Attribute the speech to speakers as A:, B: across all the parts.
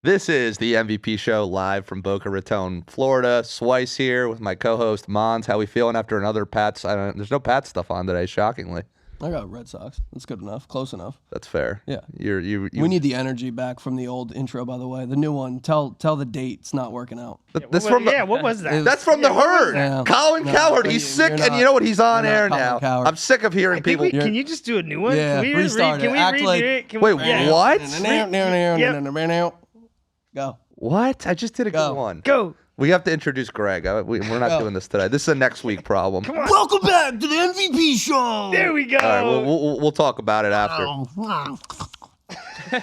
A: This is the MVP show live from Boca Raton, Florida. Swice here with my co-host Mons. How we feeling after another Pats? There's no Pats stuff on today, shockingly.
B: I got Red Sox. That's good enough. Close enough.
A: That's fair.
B: Yeah.
A: You
B: We need the energy back from the old intro, by the way. The new one. Tell the date. It's not working out.
C: What was that?
A: That's from the herd.
B: Yeah.
A: Colin Cowherd. He's sick, and you know what? He's on air now.
B: Cowherd.
A: I'm sick of hearing people.
C: Can you just do a new one?
B: Yeah,
C: Can we
B: restart it.
C: Can we
B: Act
C: redo
B: like-
C: it? Can
A: Wait,
C: we, yeah.
A: what?
B: Go.
A: What? I just did a good
B: Go.
A: one.
C: Go.
A: We have to introduce Greg. We're not doing this today. This is a next week problem.
C: Come on.
B: Welcome back to the MVP show.
C: There we go.
A: All right, we'll talk about it after.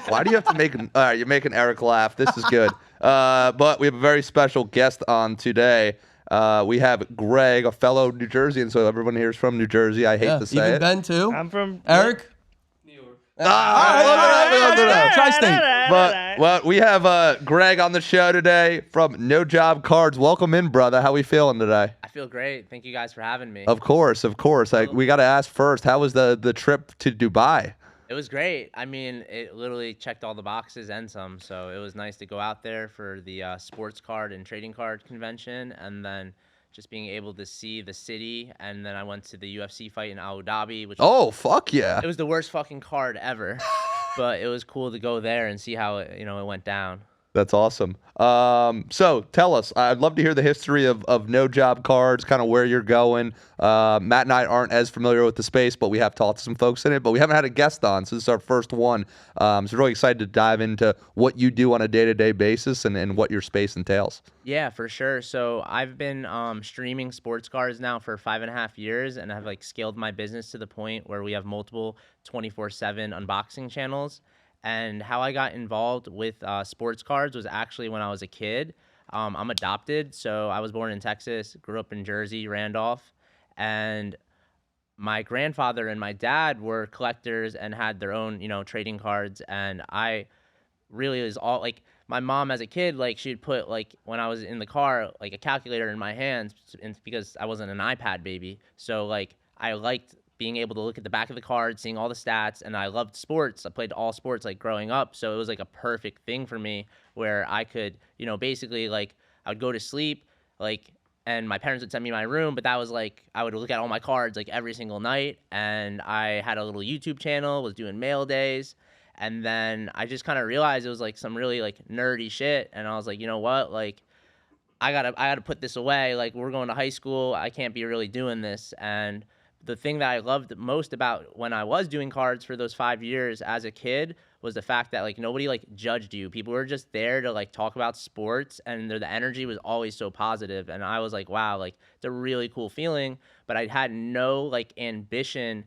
A: Why do you have to make? All right, you're making Eric laugh. This is good. But we have a very special guest on today. We have Greg, a fellow New Jerseyan. So everyone here is from New Jersey. I hate to say
B: Even
A: it.
B: Ben too.
C: I'm from
B: Eric.
A: Tri-State. But we have Greg on the show today from No Job Cards. Welcome in, brother. How we feeling today?
D: I feel great. Thank you guys for having me.
A: Of course. We got to ask first. How was the trip to Dubai?
D: It was great. I mean, it literally checked all the boxes and some. So it was nice to go out there for the sports card and trading card convention, and then just being able to see the city. And then I went to the UFC fight in Abu Dhabi, which
A: Fuck yeah.
D: it was the worst fucking card ever. But it was cool to go there and see how it went down.
A: That's awesome. So tell us, I'd love to hear the history of No Job Cards, kind of where you're going. Matt and I aren't as familiar with the space, but we have talked to some folks in it, but we haven't had a guest on, so this is our first one. So really excited to dive into what you do on a day-to-day basis and what your space entails.
D: Yeah, for sure. So I've been streaming sports cards now for 5.5 years, and I've scaled my business to the point where we have multiple 24/7 unboxing channels. And how I got involved with sports cards was actually when I was a kid. I'm adopted, so I was born in Texas, grew up in Jersey, Randolph, and my grandfather and my dad were collectors and had their own, trading cards. And I really was all my mom as a kid, she'd put when I was in the car, a calculator in my hands, because I wasn't an iPad baby. So I liked being able to look at the back of the card, seeing all the stats, and I loved sports. I played all sports growing up, so it was a perfect thing for me where I could, basically I would go to sleep, and my parents would send me my room, but that was I would look at all my cards every single night, and I had a little YouTube channel, was doing mail days, and then I just kind of realized it was some really nerdy shit, and I was like, you know what, I gotta put this away. We're going to high school, I can't be really doing this. And the thing that I loved most about when I was doing cards for those 5 years as a kid was the fact that nobody judged you. People were just there to talk about sports, and the energy was always so positive. And I was wow, it's a really cool feeling. But I had no ambition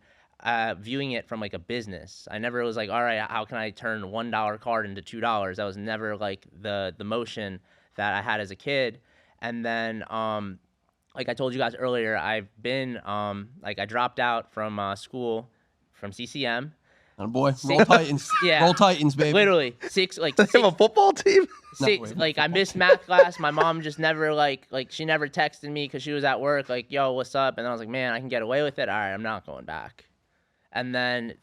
D: viewing it from a business. I never was all right, how can I turn $1 card into $2? That was never the motion that I had as a kid. And then like I told you guys earlier, I've been I dropped out from school from CCM.
B: Oh boy, roll Titans.
D: Yeah.
B: Roll Titans, baby.
D: Literally six.
A: They have a football team?
D: Six. I missed math class. My mom just never she never texted me because she was at work. Yo, what's up? And I was man, I can get away with it. All right, I'm not going back. And then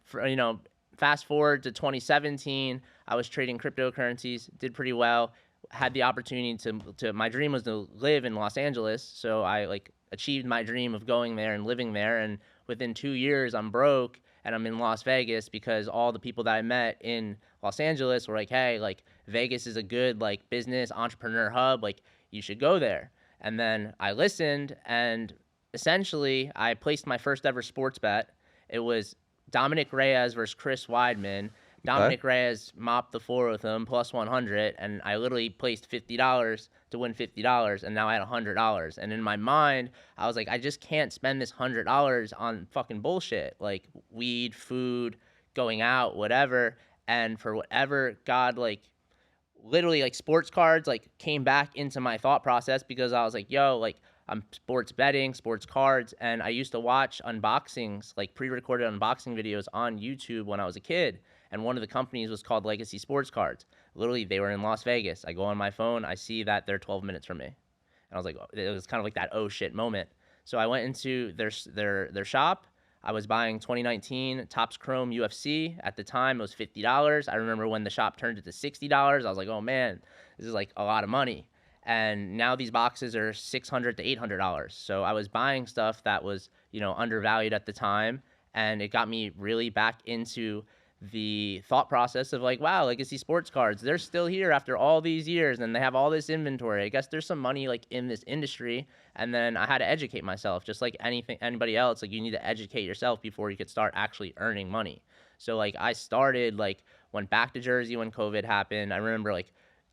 D: fast forward to 2017, I was trading cryptocurrencies, did pretty well. Had the opportunity to my dream was to live in Los Angeles, so I achieved my dream of going there and living there. And within 2 years, I'm broke and I'm in Las Vegas because all the people that I met in Los Angeles were hey, Vegas is a good business entrepreneur hub, you should go there. And then I listened, and essentially I placed my first ever sports bet. It was Dominic Reyes versus Chris Weidman. Dominic Reyes mopped the floor with him, plus 100, and I literally placed $50 to win $50, and now I had $100. And in my mind, I was I just can't spend this $100 on fucking bullshit, weed, food, going out, whatever. And for whatever God, literally, sports cards, came back into my thought process because I was yo, I'm sports betting, sports cards, and I used to watch unboxings, pre-recorded unboxing videos on YouTube when I was a kid. And one of the companies was called Legacy Sports Cards. Literally, they were in Las Vegas. I go on my phone, I see that they're 12 minutes from me. And I was it was kind of that oh shit moment. So I went into their shop. I was buying 2019 Topps Chrome UFC. At the time, it was $50. I remember when the shop turned it to $60. I was like, oh man, this is like a lot of money. And now these boxes are $600 to $800. So I was buying stuff that was, undervalued at the time, and it got me really back into the thought process of like, wow, legacy sports cards, they're still here after all these years and they have all this inventory. I guess there's some money like in this industry. And then I had to educate myself, just like anybody else. Like, you need to educate yourself before you could start actually earning money. So like I started, like, went back to Jersey when COVID happened. I remember like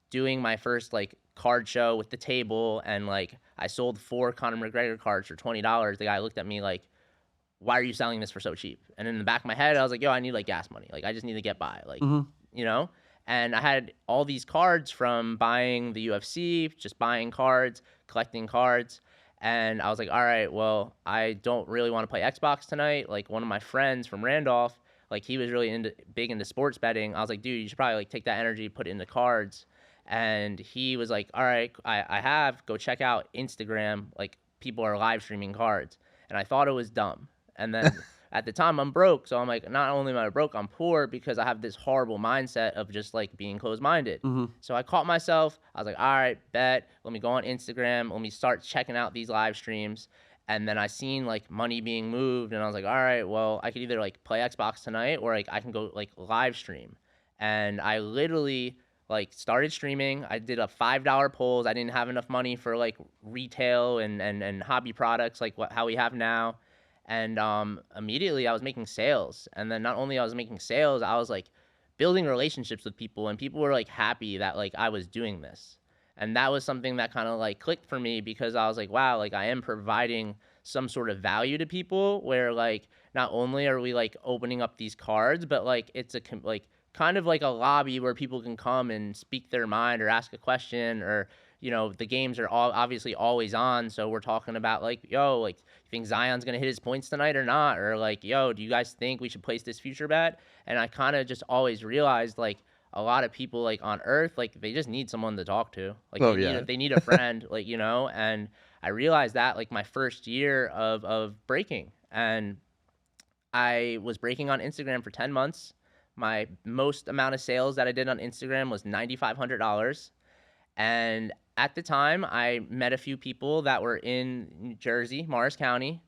D: doing my first like card show with the table, and like I sold 4 Conor McGregor cards for $20. The guy looked at me like, why are you selling this for so cheap? And in the back of my head, I was like, yo, I need like gas money. Like, I just need to get by. Like, and I had all these cards from buying the UFC, just buying cards, collecting cards. And I was like, all right, well, I don't really want to play Xbox tonight. Like, one of my friends from Randolph, like, he was really big into sports betting. I was like, dude, you should probably like take that energy, put it into cards. And he was like, all right, go check out Instagram. Like, people are live streaming cards. And I thought it was dumb. And then at the time, I'm broke. So I'm like, not only am I broke, I'm poor because I have this horrible mindset of just like being closed-minded. So I caught myself. I was like, all right, bet. Let me go on Instagram. Let me start checking out these live streams. And then I seen like money being moved. And I was like, all right, well, I could either like play Xbox tonight or like I can go like live stream. And I literally like started streaming. I did a $5 polls. I didn't have enough money for like retail and hobby products like how we have now. And immediately I was making sales. And then not only I was making sales, I was like building relationships with people, and people were like happy that like I was doing this. And that was something that kind of like clicked for me, because I was like, wow, like I am providing some sort of value to people, where like not only are we like opening up these cards, but like it's like kind of like a lobby where people can come and speak their mind or ask a question, or the games are all obviously always on. So we're talking about like, yo, like, you think Zion's going to hit his points tonight or not? Or like, yo, do you guys think we should place this future bet? And I kind of just always realized like a lot of people like on earth, like they just need someone to talk to. Like they need a friend, like, and I realized that like my first year of breaking, and I was breaking on Instagram for 10 months. My most amount of sales that I did on Instagram was $9,500. And at the time, I met a few people that were in New Jersey, Morris County,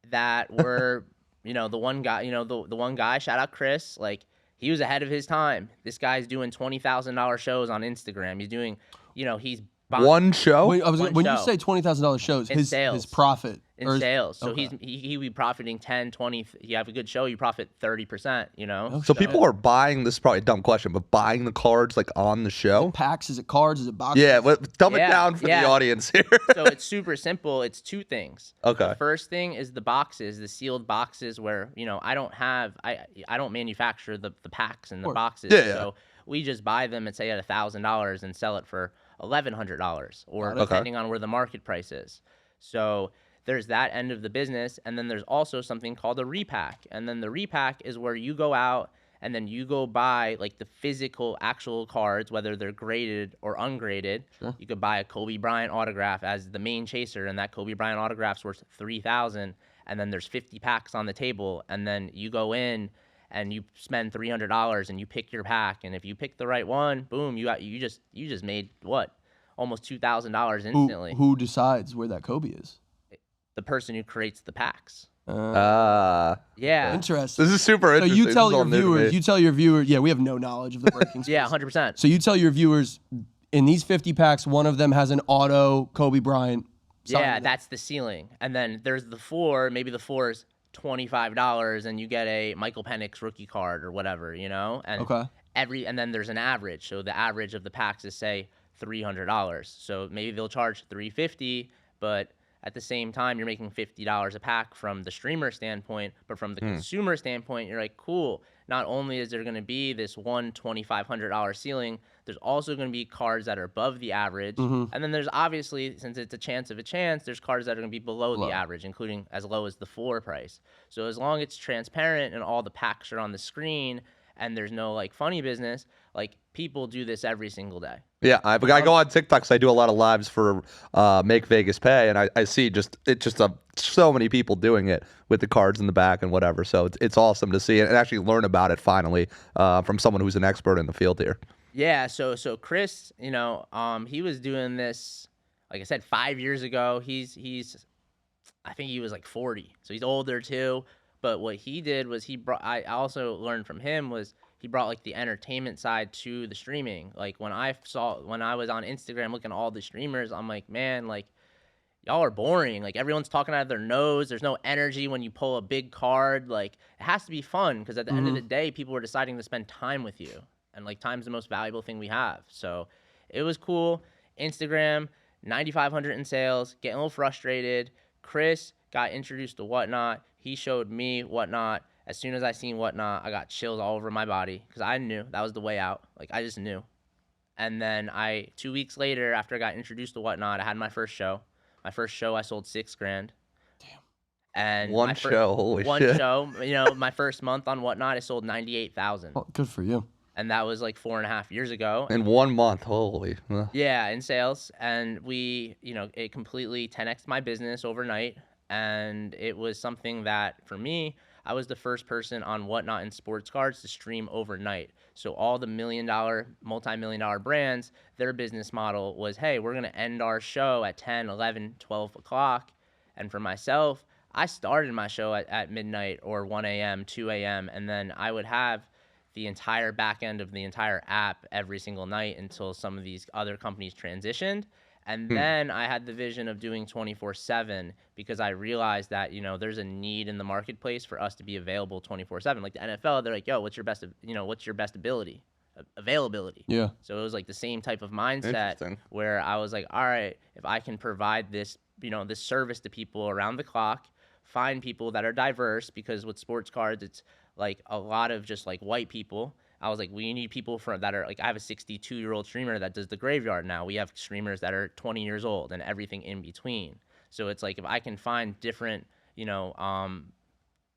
D: that were, the one guy, the one guy, shout out Chris, like, he was ahead of his time. This guy's doing $20,000 shows on Instagram. He's doing, he's
A: one show.
B: Wait, when you say $20,000 shows, his profit
D: in sales. So
B: okay.
D: he be profiting 10, 20. You have a good show, you profit 30%,
B: Oh,
A: so people are buying this, is probably a dumb question, but buying the cards like on the show?
B: Is it packs? Is it cards? Is it boxes?
A: Yeah, dumb it down for the audience here.
D: So it's super simple. It's 2 things.
A: Okay.
D: The first thing is the boxes, the sealed boxes, where, I don't manufacture the packs and the boxes.
A: Yeah.
D: So we just buy them and say at $1,000 and sell it for $1,100, or depending on where the market price is. So there's that end of the business. And then there's also something called a repack. And then the repack is where you go out and then you go buy like the physical actual cards, whether they're graded or ungraded. Sure. You could buy a Kobe Bryant autograph as the main chaser, and that Kobe Bryant autograph's worth $3,000. And then there's 50 packs on the table, and then you go in and you spend $300 and you pick your pack, and if you pick the right one, boom, you just made what, almost $2,000 instantly.
B: Who decides where that Kobe is?
D: The person who creates the packs.
A: Yeah.
B: Interesting.
A: This is super interesting.
B: So you tell your viewers, yeah, we have no knowledge of the breaking space.
D: Yeah, 100%.
B: So you tell your viewers, in these 50 packs, one of them has an auto Kobe Bryant.
D: Yeah, that's the ceiling. And then there's the floor. Maybe the floor is $25 and you get a Michael Penix rookie card or whatever, And and then there's an average. So the average of the packs is, say, $300. So maybe they'll charge $350, but at the same time, you're making $50 a pack from the streamer standpoint, but from the consumer standpoint, you're like, cool. Not only is there going to be this one $2,500 ceiling, there's also going to be cards that are above the average. And then there's obviously, since it's a chance of a chance, there's cards that are going to be below the average, including as low as the floor price. So as long as it's transparent and all the packs are on the screen and there's no like funny business, like people do this every single day.
A: Yeah, I go on TikTok 'cause I do a lot of lives for Make Vegas Pay, and I see so many people doing it with the cards in the back and whatever. So it's awesome to see it and actually learn about it finally from someone who's an expert in the field here.
D: Yeah, so Chris, he was doing this, like I said, 5 years ago. He's I think he was like 40, so he's older too. But what he did was I also learned from him was he brought like the entertainment side to the streaming. Like when I was on Instagram looking at all the streamers, I'm like, man, like y'all are boring. Like everyone's talking out of their nose. There's no energy when you pull a big card. Like it has to be fun because at the end of the day, people are deciding to spend time with you, and like time's the most valuable thing we have. So it was cool. Instagram, 9,500 in sales, getting a little frustrated. Chris got introduced to Whatnot. He showed me Whatnot. As soon as I seen Whatnot, I got chills all over my body because I knew that was the way out. Like I just knew. And then 2 weeks later, after I got introduced to Whatnot, I had my first show. My first show, I sold $6,000. Damn. And
A: One show, holy
D: one
A: shit.
D: show. My first month on Whatnot, I sold 98,000.
B: Oh, good for you.
D: And that was like 4.5 years ago.
A: In 1 month, holy.
D: Yeah, in sales. And it completely 10x'd my business overnight. And it was something that, for me, I was the first person on Whatnot and sports cards to stream overnight. So all the multi-million-dollar brands, their business model was, hey, we're going to end our show at 10, 11, 12 o'clock. And for myself, I started my show at midnight or 1 a.m., 2 a.m., and then I would have the entire back end of the entire app every single night until some of these other companies transitioned. And then I had the vision of doing 24/7 because I realized that, there's a need in the marketplace for us to be available 24/7. Like the NFL, they're like, yo, what's your best ability? Availability.
B: Yeah.
D: So it was like the same type of mindset where I was like, all right, if I can provide this, this service to people around the clock, find people that are diverse, because with sports cards, it's like a lot of just like white people. I was like, we need people that are like, I have a 62-year-old streamer that does the graveyard now. We have streamers that are 20 years old and everything in between. So it's like, if I can find different,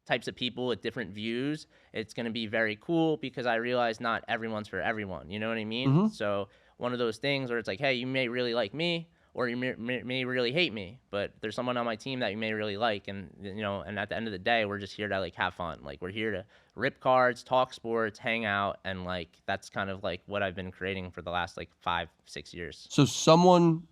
D: types of people with different views, it's going to be very cool because I realize not everyone's for everyone. You know what I mean? So one of those things where it's like, hey, you may really like me, or you may really hate me, but there's someone on my team that you may really like, and and at the end of the day, we're just here to like have fun. Like we're here to rip cards, talk sports, hang out, and like that's kind of like what I've been creating for the last like 5-6 years.
B: So someone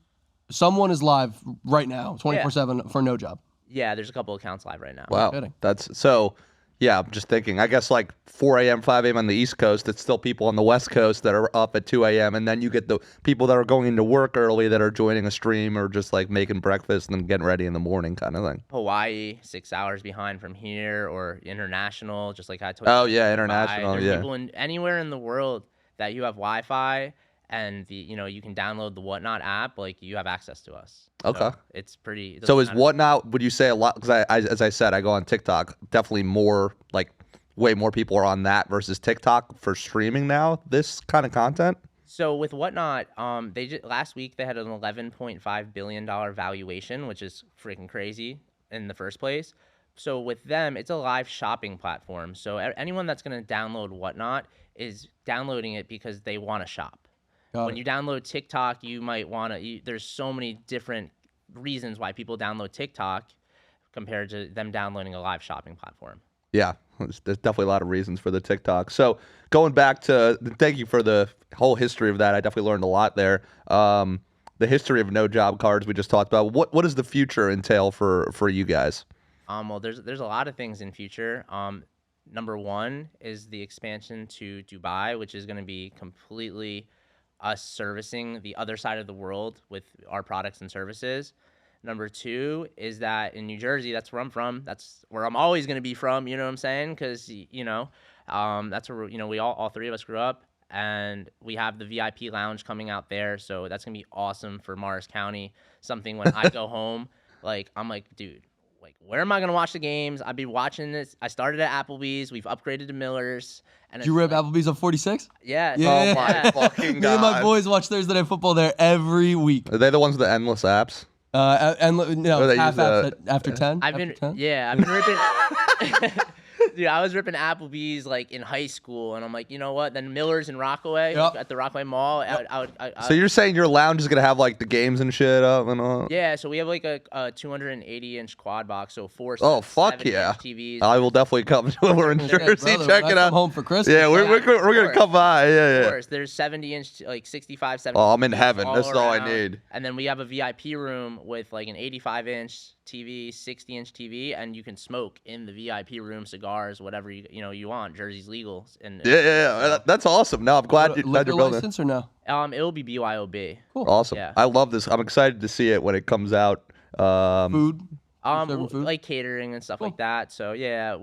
B: is live right now, 24/7 for no job.
D: Yeah, there's a couple accounts live right now.
A: Wow, that's so. Yeah, I'm just thinking. I guess like 4 a.m., 5 a.m. on the East Coast, it's still people on the West Coast that are up at 2 a.m. And then you get the people that are going into work early that are joining a stream or just like making breakfast and then getting ready in the morning kind of thing.
D: Hawaii, 6 hours behind from here, or international, just like I told you.
A: Oh, yeah, international,
D: There's
A: yeah.
D: people anywhere in the world that you have Wi-Fi and you can download the Whatnot app, like you have access to us.
A: Okay.
D: So it's pretty.
A: So is Whatnot, would you say a lot? Because as I said, I go on TikTok. Definitely more, like way more people are on that versus TikTok for streaming now, this kind of content?
D: So with Whatnot, last week they had an $11.5 billion valuation, which is freaking crazy in the first place. So with them, it's a live shopping platform. So anyone that's going to download Whatnot is downloading it because they want to shop. When you download TikTok, you might want to. There's so many different reasons why people download TikTok compared to them downloading a live shopping platform.
A: Yeah, there's definitely a lot of reasons for the TikTok. So going back to, thank you for the whole history of that. I definitely learned a lot there. The history of no job cards we just talked about. What does the future entail for you guys?
D: Well, there's a lot of things in future. Number one is the expansion to Dubai, which is going to be completely us servicing the other side of the world with our products and services. Number two is that in New Jersey, that's where I'm from. That's where I'm always going to be from. You know what I'm saying? Because, that's where, we all three of us grew up, and we have the VIP lounge coming out there. So that's going to be awesome for Morris County. Something when I go home, like, I'm like, dude, like, where am I going to watch the games? I'd be watching this. I started at Applebee's. We've upgraded to Miller's. And
B: Did you rip Applebee's on 46?
D: Yeah.
A: Oh, my fucking God.
B: Me and my boys watch Thursday Night Football there every week.
A: Are they the ones with the endless apps?
B: And no,
A: Or they
B: half
A: use
B: apps after 10.
D: I've been
B: after 10?
D: ripping. Dude, I was ripping Applebee's like in high school, and I'm like, you know what? Then Miller's in Rockaway
B: Yep.
D: at the Rockaway Mall.
A: So you're saying your lounge is gonna have like the games and shit up and all?
D: Yeah, so we have like a 280-inch quad box, so four.
A: Oh fuck
D: 70-inch
A: yeah!
D: TVs.
A: I will definitely come when we're in
B: Hey,
A: Jersey.
B: brother,
A: Check
B: when
A: it
B: I
A: out.
B: come home for Christmas.
A: Yeah, we're gonna come by.
D: Of
A: Yeah.
D: course, there's 70-inch, like 65, 70.
A: Oh, I'm in
D: TVs
A: heaven. That's all I
D: around.
A: need.
D: And then we have a VIP room with like an 85-inch TV, 60-inch TV, and you can smoke in the VIP room, cigars, whatever you want. Jersey's legal. And
A: Yeah. That's awesome. No, I'm glad
B: Liquor
A: you're building.
B: license or no?
D: it will be BYOB.
B: Cool.
A: Awesome.
D: Yeah.
A: I love this. I'm excited to see it when it comes out.
B: Food. Serving food?
D: Like catering and stuff like that. So yeah,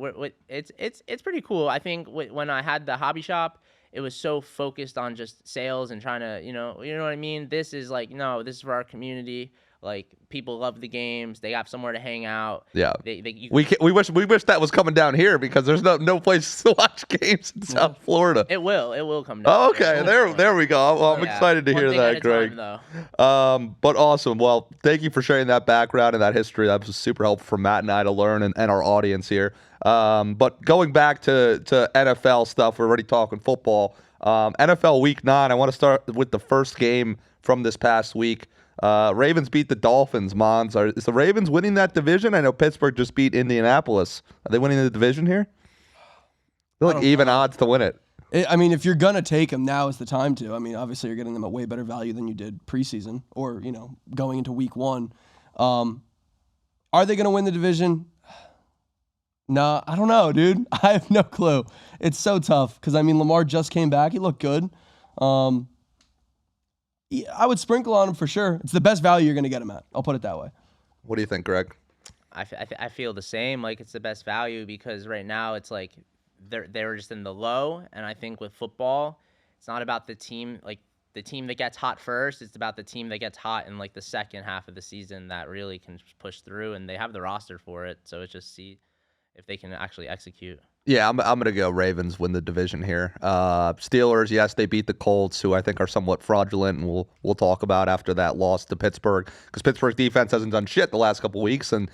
D: it's pretty cool. I think when I had the hobby shop, it was so focused on just sales and trying to, you know what I mean? This is like, no, this is for our community. Like people love the games. They have somewhere to hang out.
A: Yeah.
D: We
A: We wish that was coming down here because there's no place to watch games in South Florida.
D: It will come down.
A: Oh, okay, there we go. Well, I'm
D: Yeah.
A: excited to
D: One
A: hear
D: thing at
A: that,
D: a
A: Greg.
D: time, though.
A: But awesome. Well, thank you for sharing that background and that history. That was super helpful for Matt and I to learn and our audience here. But going back to NFL stuff, we're already talking football. NFL Week 9. I want to start with the first game from this past week. Ravens beat the Dolphins. Mons, is the Ravens winning that division? I know Pittsburgh just beat Indianapolis. Are they winning the division here? They're like even odds to win it.
B: I mean, if you're gonna take them, now is the time to. I mean, obviously you're getting them at way better value than you did preseason, or going into week 1. Are they gonna win the division? No, I don't know, dude. I have no clue. It's so tough because I mean, Lamar just came back. He looked good. Yeah, I would sprinkle on him for sure. It's the best value you're gonna get him at. I'll put it that way.
A: What do you think, Greg?
D: I feel the same. Like it's the best value because right now it's like they're just in the low, and I think with football, it's not about the team that gets hot first. It's about the team that gets hot in like the second half of the season that really can push through, and they have the roster for it. So it's just see if they can actually execute.
A: Yeah, I'm gonna go Ravens win the division here. Steelers, yes, they beat the Colts, who I think are somewhat fraudulent, and we'll talk about after that loss to Pittsburgh because Pittsburgh's defense hasn't done shit the last couple weeks, and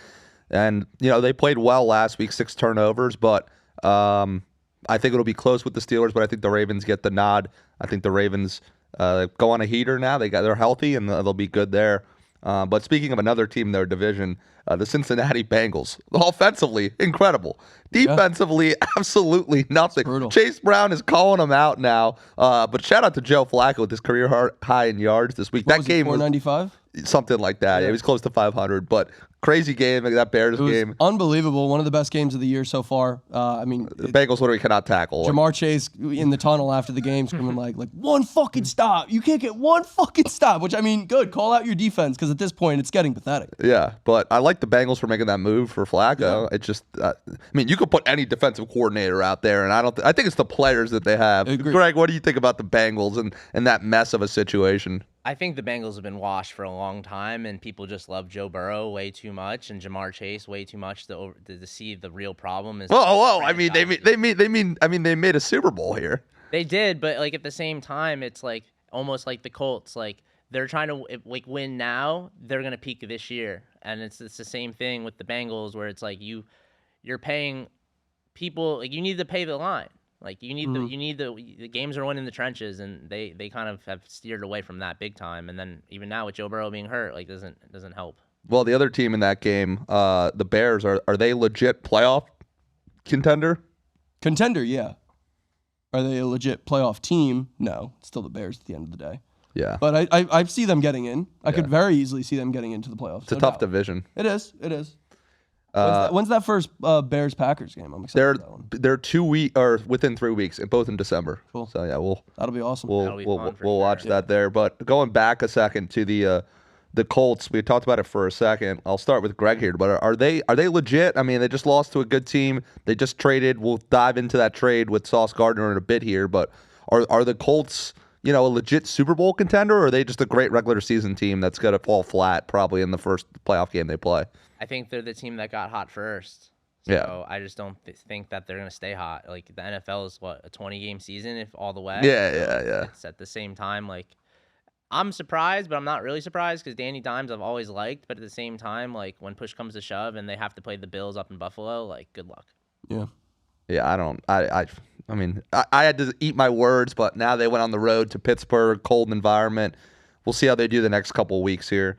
A: they played well last week, 6 turnovers, but I think it'll be close with the Steelers, but I think the Ravens get the nod. I think the Ravens go on a heater now. They're healthy and they'll be good there. But speaking of another team in their division, the Cincinnati Bengals, offensively, incredible. Defensively, absolutely nothing.
B: Brutal.
A: Chase Brown is calling them out now. But shout out to Joe Flacco with his career high in yards this week.
B: What
A: That
B: was
A: game
B: it,
A: was
B: 495?
A: something like that. Yeah, he was close to 500. But crazy game, like that Bears
B: It was
A: game.
B: unbelievable. One of the best games of the year so far. I mean,
A: The Bengals literally cannot tackle.
B: Jamar Chase in the tunnel after the game screaming like one fucking stop. You can't get one fucking stop, which I mean, good. Call out your defense because at this point it's getting pathetic.
A: Yeah, but I like the Bengals for making that move for Flacco.
B: Yeah.
A: It's just, I mean, you could put any defensive coordinator out there, and I think it's the players that they have.
B: Agreed.
A: Greg, what do you think about the Bengals and that mess of a situation?
D: I think the Bengals have been washed for a long time, and people just love Joe Burrow way too much and Jamar Chase way too much to see the real problem is.
A: Whoa! I mean, they made a Super Bowl here.
D: They did, but like at the same time, it's like almost like the Colts. Like they're trying to like win now. They're gonna peak this year, and it's the same thing with the Bengals, where it's like you're paying people like you need to pay the line. Like you need the games are won in the trenches, and they kind of have steered away from that big time. And then even now with Joe Burrow being hurt, like doesn't help.
A: Well, the other team in that game, the Bears, are they legit playoff contender?
B: Contender, yeah. Are they a legit playoff team? No. It's still the Bears at the end of the day.
A: Yeah,
B: But I see them getting in. I could very easily see them getting into the playoffs.
A: it's a tough division.
B: It is. When's that first Bears-Packers game? I'm excited for that one.
A: They're 2 weeks or within 3 weeks, and both in December.
B: Cool.
A: So yeah,
B: That'll be awesome.
D: That'll be fun for
A: we'll watch
D: sure.
A: that there. But going back a second to the Colts, we talked about it for a second. I'll start with Greg here. But are they legit? I mean, they just lost to a good team. They just traded. We'll dive into that trade with Sauce Gardner in a bit here. But are the Colts, a legit Super Bowl contender, or are they just a great regular season team that's going to fall flat probably in the first playoff game they play?
D: I think they're the team that got hot first. So
A: Yeah.
D: I just don't think that they're gonna stay hot. Like the NFL is a 20-game season if all the way.
A: Yeah.
D: It's at the same time like I'm surprised, but I'm not really surprised because Danny Dimes I've always liked. But at the same time, like when push comes to shove and they have to play the Bills up in Buffalo, like good luck.
B: Yeah.
A: Yeah, I don't. I mean, I had to eat my words, but now they went on the road to Pittsburgh, cold environment. We'll see how they do the next couple of weeks here.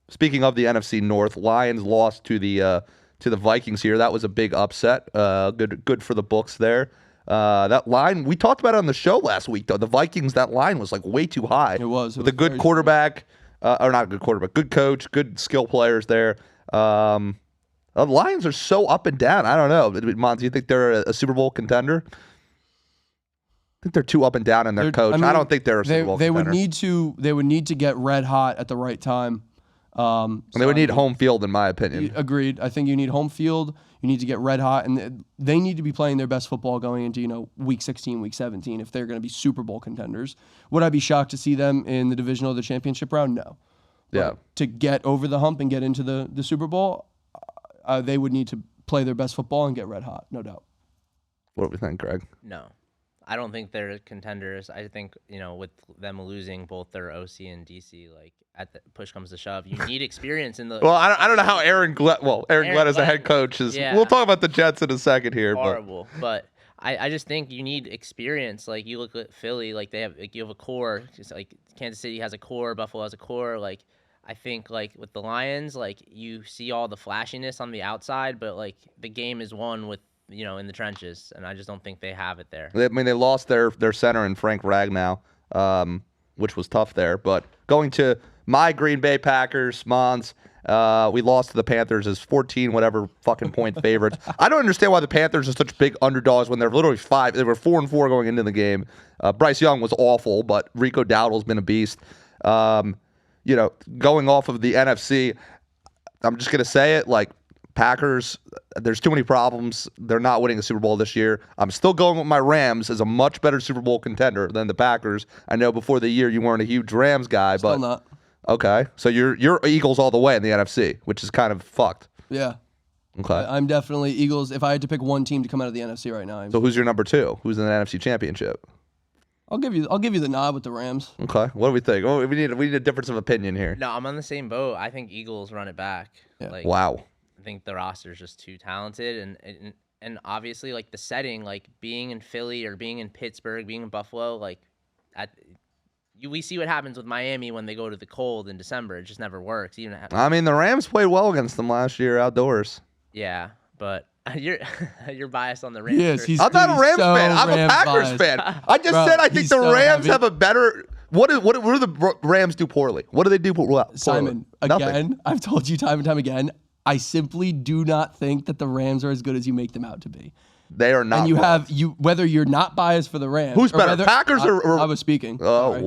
A: Speaking of the NFC North, Lions lost to the Vikings here. That was a big upset. Good for the books there. That line we talked about it on the show last week though. The Vikings, that line was like way too high.
B: It was
A: with a good quarterback, or not a good quarterback, good coach, good skill players there. The Lions are so up and down. I don't know. Mons, do you think they're a Super Bowl contender? I think they're too up and down in their coach. I don't think they're a Super Bowl
B: they
A: contender.
B: They would need to get red hot at the right time.
A: And they would need home field, in my opinion.
B: Agreed. I think you need home field. You need to get red hot, and they need to be playing their best football going into week 16, week 17 if they're going to be Super Bowl contenders. Would I be shocked to see them in the divisional or the championship round? No.
A: Yeah.
B: To get over the hump and get into the Super Bowl, they would need to play their best football and get red hot, no doubt.
A: What do we think, Greg?
D: No. I don't think they're contenders. I think, with them losing both their OC and DC, like at the push comes to shove, you need experience in the.
A: Well, I don't know how Aaron Glenn as a head coach is.
D: Yeah.
A: We'll talk about the Jets in a second here.
D: Horrible, but I just think you need experience. Like you look at Philly, like you have a core. Just like Kansas City has a core, Buffalo has a core. Like I think like with the Lions, like you see all the flashiness on the outside, but like the game is won with. In the trenches, and I just don't think they have it there.
A: I mean, they lost their center in Frank Ragnow, which was tough there. But going to my Green Bay Packers, Mons, we lost to the Panthers as 14 whatever fucking point favorites. I don't understand why the Panthers are such big underdogs when they're literally 5. They were 4-4 going into the game. Bryce Young was awful, but Rico Dowdle's been a beast. Going off of the NFC, I'm just gonna say it like. Packers, there's too many problems. They're not winning a Super Bowl this year. I'm still going with my Rams as a much better Super Bowl contender than the Packers. I know before the year you weren't a huge Rams guy, but
B: Still not.
A: Okay. So you're Eagles all the way in the NFC, which is kind of fucked.
B: Yeah.
A: Okay.
B: I'm definitely Eagles. If I had to pick one team to come out of the NFC right now,
A: So who's your number 2? Who's in the NFC Championship?
B: I'll give you the nod with the Rams.
A: Okay. What do we think? Oh, we need a difference of opinion here.
D: No, I'm on the same boat. I think Eagles run it back.
B: Yeah.
D: Like,
A: Wow.
D: I think the roster is just too talented, and obviously like the setting, like being in Philly or being in Pittsburgh, being in Buffalo, like we see what happens with Miami when they go to the cold in December. It just never works.
A: I mean, the Rams played well against them last year outdoors.
D: Yeah, but you're biased on the Rams.
B: Yes,
A: I'm not a Rams fan. I'm a Packers fan. I just said I think the Rams have a better. What do the Rams do poorly? What do they do poorly?
B: Simon, again, I've told you time and time again. I simply do not think that the Rams are as good as you make them out to be.
A: They are not.
B: And whether you're not biased for the Rams.
A: Who's better, Packers or?
B: I was speaking.
A: Oh,
B: Sorry.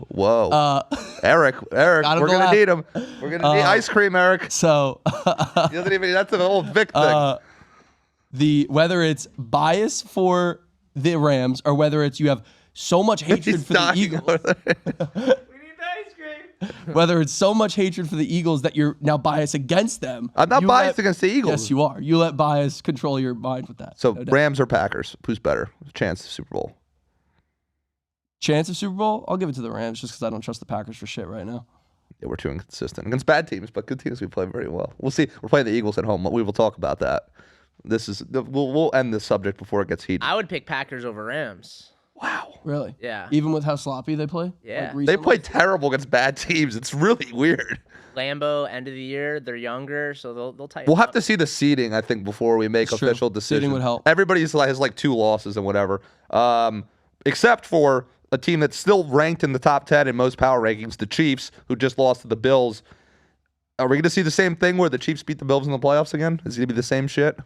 A: whoa. Eric, we're gonna need him. We're gonna need ice cream, Eric.
B: So
A: He doesn't even. That's the whole Vic thing.
B: Whether it's bias for the Rams or whether it's you have so much hatred for the Eagles. Whether it's so much hatred for the Eagles that you're now biased against them.
A: I'm not biased against the Eagles.
B: Yes, you are. You let bias control your mind with that.
A: So Rams or Packers? Who's better? Chance of Super Bowl.
B: Chance of Super Bowl? I'll give it to the Rams just because I don't trust the Packers for shit right now.
A: Yeah, we're too inconsistent against bad teams, but good teams we play very well. We'll see. We're playing the Eagles at home. We will talk about that. We'll end this subject before it gets heated.
D: I would pick Packers over Rams.
A: Wow.
B: Really?
D: Yeah.
B: Even with how sloppy they play?
D: Yeah.
B: Like
A: They play terrible against bad teams. It's really weird.
D: Lambeau, end of the year, they're younger, so they'll tighten
A: We'll
D: up.
A: have to see the seeding, I think, before we make
B: It's
A: official
B: true.
A: decisions.
B: Seeding would help.
A: Everybody has like 2 losses and whatever, except for a team that's still ranked in the top 10 in most power rankings, the Chiefs, who just lost to the Bills. Are we going to see the same thing where the Chiefs beat the Bills in the playoffs again? Is it going to be the same shit?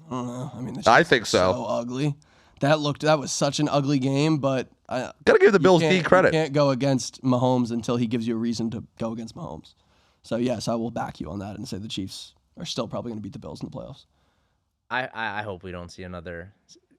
B: I don't know. I mean,
A: I think so.
B: So ugly. That was such an ugly game, but
A: Got to give the Bills D credit.
B: You can't go against Mahomes until he gives you a reason to go against Mahomes. So yes, I will back you on that and say the Chiefs are still probably going to beat the Bills in the playoffs.
D: I hope we don't see another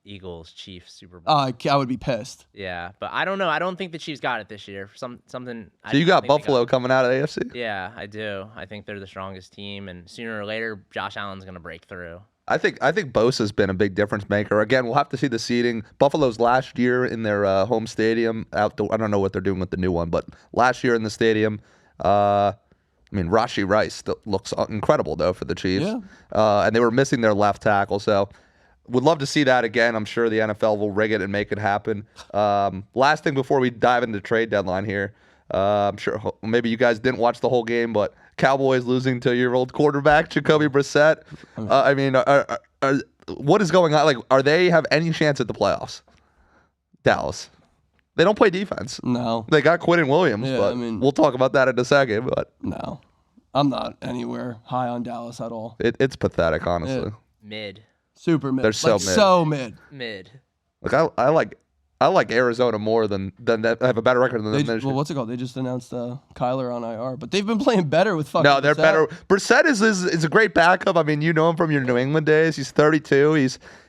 D: Eagles-Chiefs Super Bowl.
B: I would be pissed.
D: Yeah, but I don't know. I don't think the Chiefs got it this year. Something.
A: So you got Buffalo coming out of the AFC?
D: Yeah, I do. I think they're the strongest team, and sooner or later, Josh Allen's going to break through.
A: I think Bosa's been a big difference maker. Again, we'll have to see the seeding. Buffalo's last year in their home stadium. I don't know what they're doing with the new one, but last year in the stadium, Rashee Rice looks incredible though for the Chiefs.
B: Yeah.
A: And they were missing their left tackle, so would love to see that again. I'm sure the NFL will rig it and make it happen. Last thing before we dive into the trade deadline here. I'm sure maybe you guys didn't watch the whole game, but Cowboys losing to your old quarterback, Jacoby Brissett. I mean, what is going on? Like, are they have any chance at the playoffs? Dallas. They don't play defense.
B: No.
A: They got Quinn Williams,
B: Yeah,
A: but
B: I mean-
A: we'll talk about that in a second. But
B: No. I'm not anywhere high on Dallas at all.
A: it's pathetic, honestly.
D: Mid.
B: Super mid.
A: They're so
B: like,
A: mid.
B: So mid.
D: Mid.
A: Like I like Arizona more than that. I have a better record than them.
B: Well, what's it called? They just announced Kyler on IR, but they've been playing better with fucking.
A: No, they're
B: Brissett.
A: better. Brissett is a great backup. I mean, you know him from your New England days. He's 32.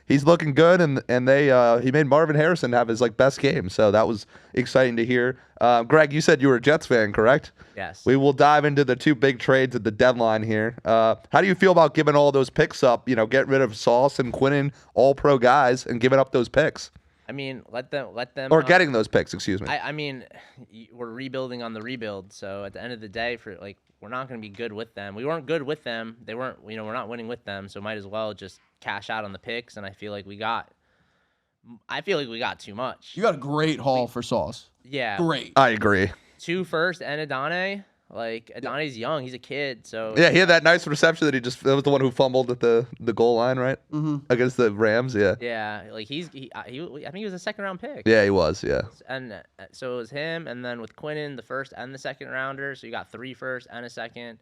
A: He's looking good, and he made Marvin Harrison have his best game. So that was exciting to hear. Greg, you said you were a Jets fan, correct?
D: Yes.
A: We will dive into the two big trades at the deadline here. How do you feel about giving all those picks up? You know, get rid of Sauce and Quinnen, all pro guys, and giving up those picks,
D: I mean, let them.
A: or getting those picks. Excuse me.
D: I mean, we're rebuilding on the rebuild. So at the end of the day, we're not going to be good with them. We weren't good with them. They weren't. We're not winning with them. So might as well just cash out on the picks. And I feel like we got too much.
B: You got a great haul for Sauce.
D: Yeah.
B: Great.
A: I agree.
D: 2 first and Adane. Adane's young. He's a kid. So
A: Yeah, he had that nice reception that was the one who fumbled at the goal line, right? Against the Rams, yeah.
D: Yeah. I think he was a 2nd-round pick.
A: Yeah, he was, yeah.
D: And so it was him, and then with Quinnen, the 1st and the 2nd rounder. So you got 3 first and a 2nd.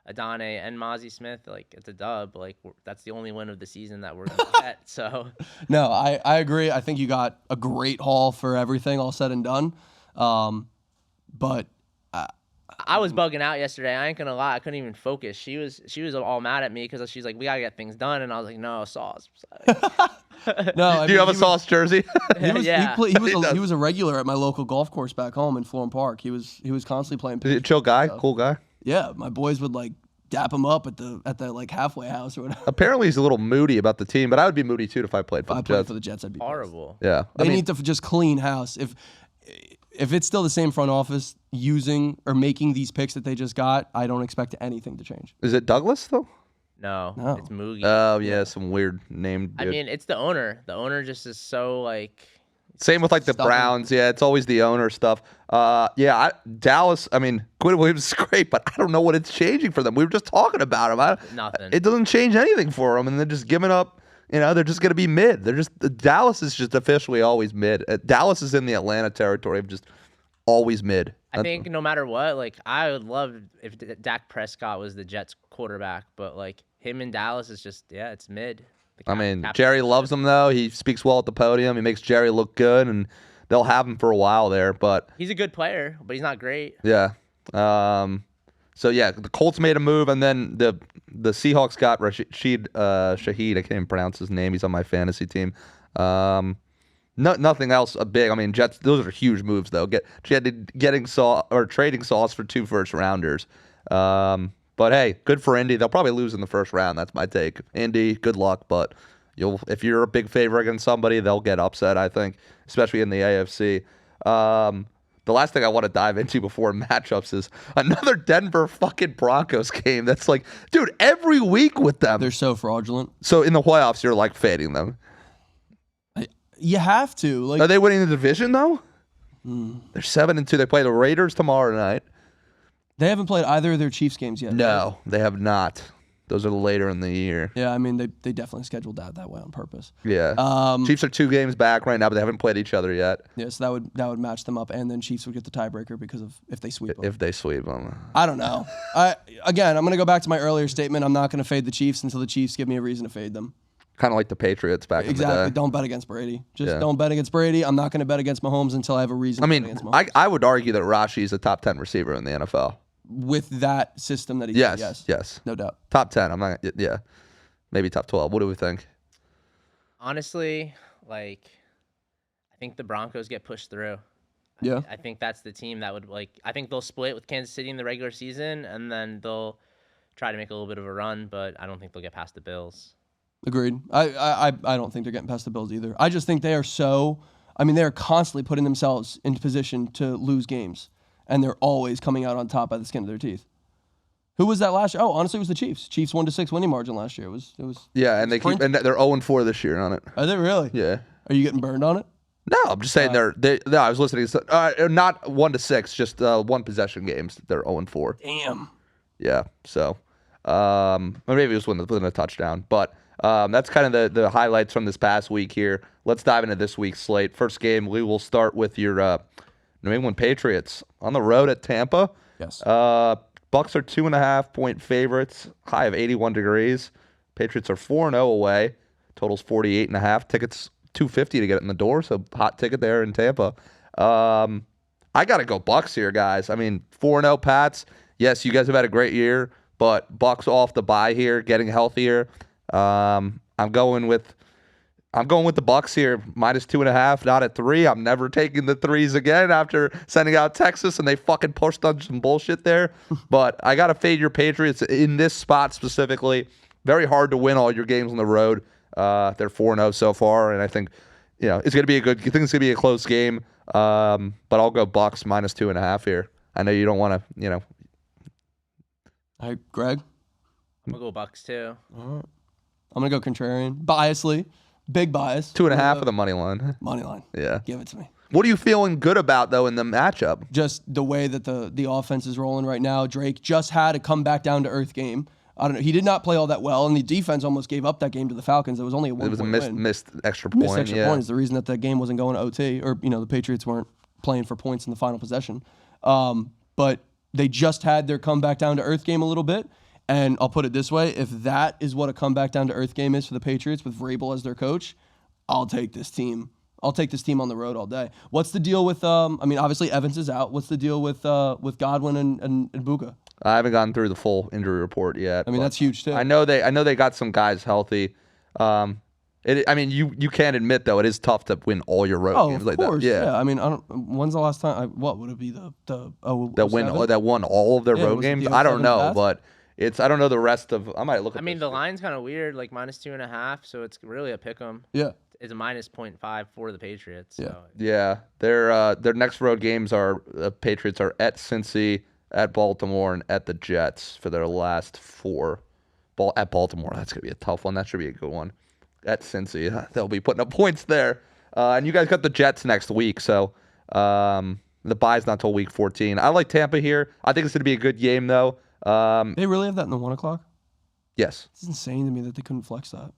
D: Adane and Mozzie Smith, it's a dub. That's the only win of the season that we're gonna get. So
B: No, I agree. I think you got a great haul for everything, all said and done. But
D: I was bugging out yesterday. I ain't gonna lie, I couldn't even focus. She was all mad at me because she's like, "We gotta get things done," and I was like, "No, Sauce."
B: no,
A: Do you have a Sauce jersey?
D: Yeah.
B: He was a regular at my local golf course back home in Florham Park. He was constantly playing.
A: Is he a chill guy? Cool guy?
B: Yeah, my boys would dap him up at the halfway house or whatever.
A: Apparently he's a little moody about the team, but I would be moody too if I played for
B: If I
A: the
B: played
A: Jets.
B: for the Jets, I'd be pissed.
D: Horrible.
A: Yeah.
B: They need to just clean house. If it's still the same front office using or making these picks that they just got, I don't expect anything to change.
A: Is it Douglas though?
D: No,
B: No.
D: it's Moogie.
A: Oh yeah, some weird name.
D: I
A: Dude.
D: mean, it's the owner. The owner just is so
A: Same with the
B: Stubborn.
A: Browns. Yeah, it's always the owner stuff. Dallas. I mean, Quinn Williams is great, but I don't know what it's changing for them. We were just talking about him.
D: Nothing.
A: It doesn't change anything for them, and they're just giving up. You know, they're just going to be mid. Dallas is just officially always mid. Dallas is in the Atlanta territory of just always mid.
D: I think no matter what, I would love if Dak Prescott was the Jets quarterback, but him in Dallas is just it's mid.
A: I mean, Jerry loves him though. He speaks well at the podium. He makes Jerry look good, and they'll have him for a while there. But
D: he's a good player, but he's not great.
A: yeah. So yeah, the Colts made a move, and then the Seahawks got Rashid Shaheed. I can't even pronounce his name. He's on my fantasy team. Nothing else big. I mean, Jets. Those are huge moves though. Trading Sauce for 2 first rounders. But hey, good for Indy. They'll probably lose in the first round. That's my take. Indy, good luck, but if you're a big favorite against somebody, they'll get upset, I think, especially in the AFC. The last thing I want to dive into before matchups is another Denver fucking Broncos game. That's dude, every week with them.
B: They're so fraudulent.
A: So in the playoffs, you're fading them.
B: You have to.
A: Are they winning the division though? They're 7-2. They play the Raiders tomorrow night.
B: They haven't played either of their Chiefs games yet.
A: No, they have not. Those are later in the year.
B: Yeah, I mean they definitely scheduled that way on purpose.
A: Yeah. Chiefs are 2 games back right now, but they haven't played each other yet.
B: Yeah, so that would match them up, and then Chiefs would get the tiebreaker because of if they sweep them.
A: If they sweep them.
B: I don't know. I'm going to go back to my earlier statement. I'm not going to fade the Chiefs until the Chiefs give me a reason to fade them.
A: Kind of like the Patriots back in the
B: Exactly.
A: day.
B: Don't bet against Brady. Don't bet against Brady. I'm not going to bet against Mahomes until I have a reason to bet against Mahomes.
A: I would argue that Rashi is a top 10 receiver in the NFL.
B: With that system that he
A: Yes.
B: No doubt.
A: Top 10. I'm not. Yeah. Maybe top 12. What do we think?
D: Honestly, I think the Broncos get pushed through.
B: Yeah.
D: I think that's the team that would I think they'll split with Kansas City in the regular season, and then they'll try to make a little bit of a run, but I don't think they'll get past the Bills.
B: Agreed. I don't think they're getting past the Bills either. I just think they are they're constantly putting themselves into position to lose games, and they're always coming out on top by the skin of their teeth. Who was that last year? Oh, honestly, it was the Chiefs. Chiefs 1-6 winning margin last year. It was.
A: Yeah, and they're 0-4 this year on it.
B: Are they really?
A: Yeah.
B: Are you getting burned on it?
A: No, I'm just saying no, I was listening. Not 1-6, just one possession games. They're 0-4.
B: Damn.
A: Yeah. So, or maybe it was within a touchdown, but that's kind of the highlights from this past week here. Let's dive into this week's slate. First game, we will start with your New England Patriots on the road at Tampa.
B: Yes.
A: Bucks are 2.5-point favorites, high of 81 degrees. Patriots are 4-0 away. Total's 48.5. Tickets $250 to get it in the door, so hot ticket there in Tampa. I got to go Bucks here, guys. I mean, 4-0 Pats. Yes, you guys have had a great year, but Bucks off the bye here, getting healthier. I'm going with the Bucks here, -2.5, not at 3. I'm never taking the 3s again after sending out Texas and they fucking pushed on some bullshit there. But I got to fade your Patriots in this spot specifically. Very hard to win all your games on the road. They're 4-0 so far, and I think it's going to be a good. I think it's going to be a close game. But I'll go Bucks -2.5 here. I know you don't want to.
B: All right, Greg.
D: I'm gonna go Bucks too.
B: All right. I'm gonna go contrarian, biasly, big bias.
A: 2.5 for the money line.
B: Money line.
A: Yeah.
B: Give it to me.
A: What are you feeling good about though in the matchup?
B: Just the way that the offense is rolling right now. Drake just had a come back down to earth game. I don't know. He did not play all that well, and the defense almost gave up that game to the Falcons. It was only a 1 point win.
A: Missed extra point.
B: Missed extra point is the reason that the game wasn't going to OT, or the Patriots weren't playing for points in the final possession. But they just had their come back down to earth game a little bit. And I'll put it this way: if that is what a come back down to earth game is for the Patriots with Vrabel as their coach, I'll take this team. I'll take this team on the road all day. What's the deal with? Obviously Evans is out. What's the deal with Godwin and Buka?
A: I haven't gone through the full injury report yet.
B: I mean, that's huge too.
A: I know they got some guys healthy. You can't admit though it is tough to win all your road games
B: of
A: like
B: course,
A: that. Yeah.
B: I mean, when's the last time? What would it be? That
A: won all of their road
B: was it
A: games.
B: the
A: I don't
B: 07
A: know,
B: Pats?
A: but I don't know the rest of. I might look. At
D: I mean,
A: this.
D: the line's kind of weird, like -2.5, so it's really a pick 'em.
B: Yeah.
D: It's a -0.5 for the Patriots. So.
A: Yeah, their next road games are Patriots are at Cincy, at Baltimore, and at the Jets for their last 4. At Baltimore, that's gonna be a tough one. That should be a good one. At Cincy, they'll be putting up points there. And you guys got the Jets next week, so the bye's not till week 14. I like Tampa here. I think it's gonna be a good game though.
B: They really have that in the 1 o'clock?
A: Yes.
B: It's insane to me that they couldn't flex that.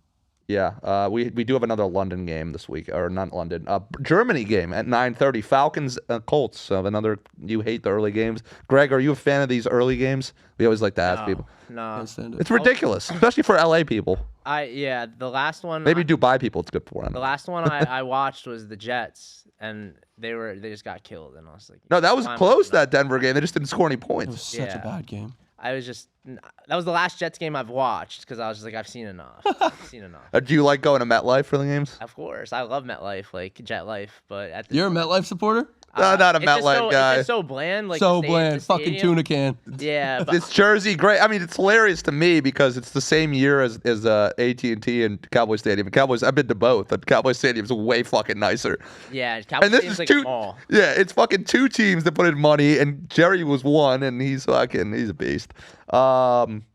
A: Yeah, we do have another London game this week, or not London, Germany game at 9:30. Falcons, Colts. So another. You hate the early games, Greg. Are you a fan of these early games? We always like to ask people.
D: No.
A: It's ridiculous, especially for LA people.
D: The last one.
A: Maybe Dubai people. It's good for them.
D: The last one I watched was the Jets, and they just got killed, and I was like,
A: No, that was
D: I'm
A: close.
D: not-
A: That Denver game. They just didn't score any
B: It was
A: points.
B: such a
D: Yeah.
B: bad game.
D: that was the last Jets game I've watched because I was just like, I've seen enough.
A: Do you like going to MetLife for the games?
D: Of course, I love MetLife, like Jet Life, but at the
B: You're a MetLife supporter?
A: Not a
D: it's just
A: MetLife guy.
D: It's just so bland, like
B: So
D: the
B: bland. Fucking
D: stadium.
B: tuna can.
D: Yeah, but
A: This jersey, great. I mean, it's hilarious to me because it's the same year as AT&T and Cowboy Stadium. And Cowboys, I've been to both. And Cowboy Stadium's way fucking nicer.
D: yeah, Cowboys
A: And this
D: seems
A: is
D: like
A: two.
D: a mall.
A: Yeah, it's fucking 2 teams that put in money, and Jerry was one, and he's a beast.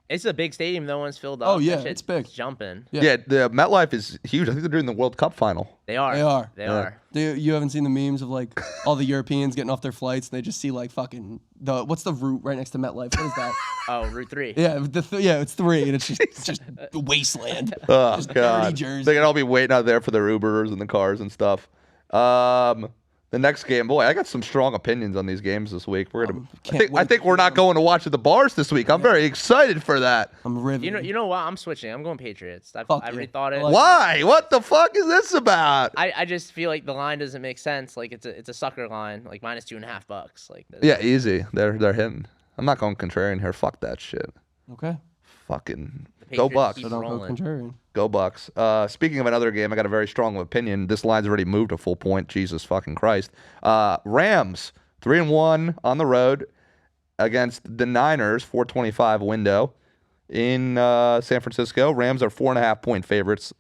D: It's a big stadium though. When it's filled up.
B: Oh, yeah,
D: That shit's
B: it's big.
D: Jumping.
B: Yeah.
A: Yeah, the MetLife is huge. I think they're doing the World Cup final.
D: They are.
B: They are.
D: They are.
B: You haven't seen the memes of like all the Europeans getting off their flights and they just see like fucking what's the route right next to MetLife? What is that?
D: Oh, Route 3.
B: Yeah, it's 3 and it's just the wasteland.
A: Oh
B: Just
A: god,
B: dirty Jersey.
A: they can all be waiting out there for their Ubers and the cars and stuff. The next game, boy, I got some strong opinions on these games this week. We're gonna.
B: Can't
A: I
B: wait
A: think
B: to
A: we're
B: hear
A: not
B: them.
A: going to watch at the bars this week. I'm very excited for that.
B: I'm riveting.
D: You know what? I'm switching. I'm going Patriots. I
B: Fuck yeah.
D: rethought it.
B: I like
A: Why? What the fuck is this about?
D: I just feel like the line doesn't make sense. Like it's a sucker line, like -2.5 Like
A: Yeah, easy. They're hitting. I'm not going contrarian here. Fuck that shit.
B: Okay.
A: Fucking
D: The
A: go
D: Patriots
A: Bucks.
D: keep
B: So don't go
D: rolling.
B: contrarian.
A: Go Bucks. Speaking of another game, I got a very strong opinion. This line's already moved a full point. Jesus fucking Christ. Rams 3-1 on the road against the Niners. 425 window in San Francisco. Rams are 4.5-point favorites.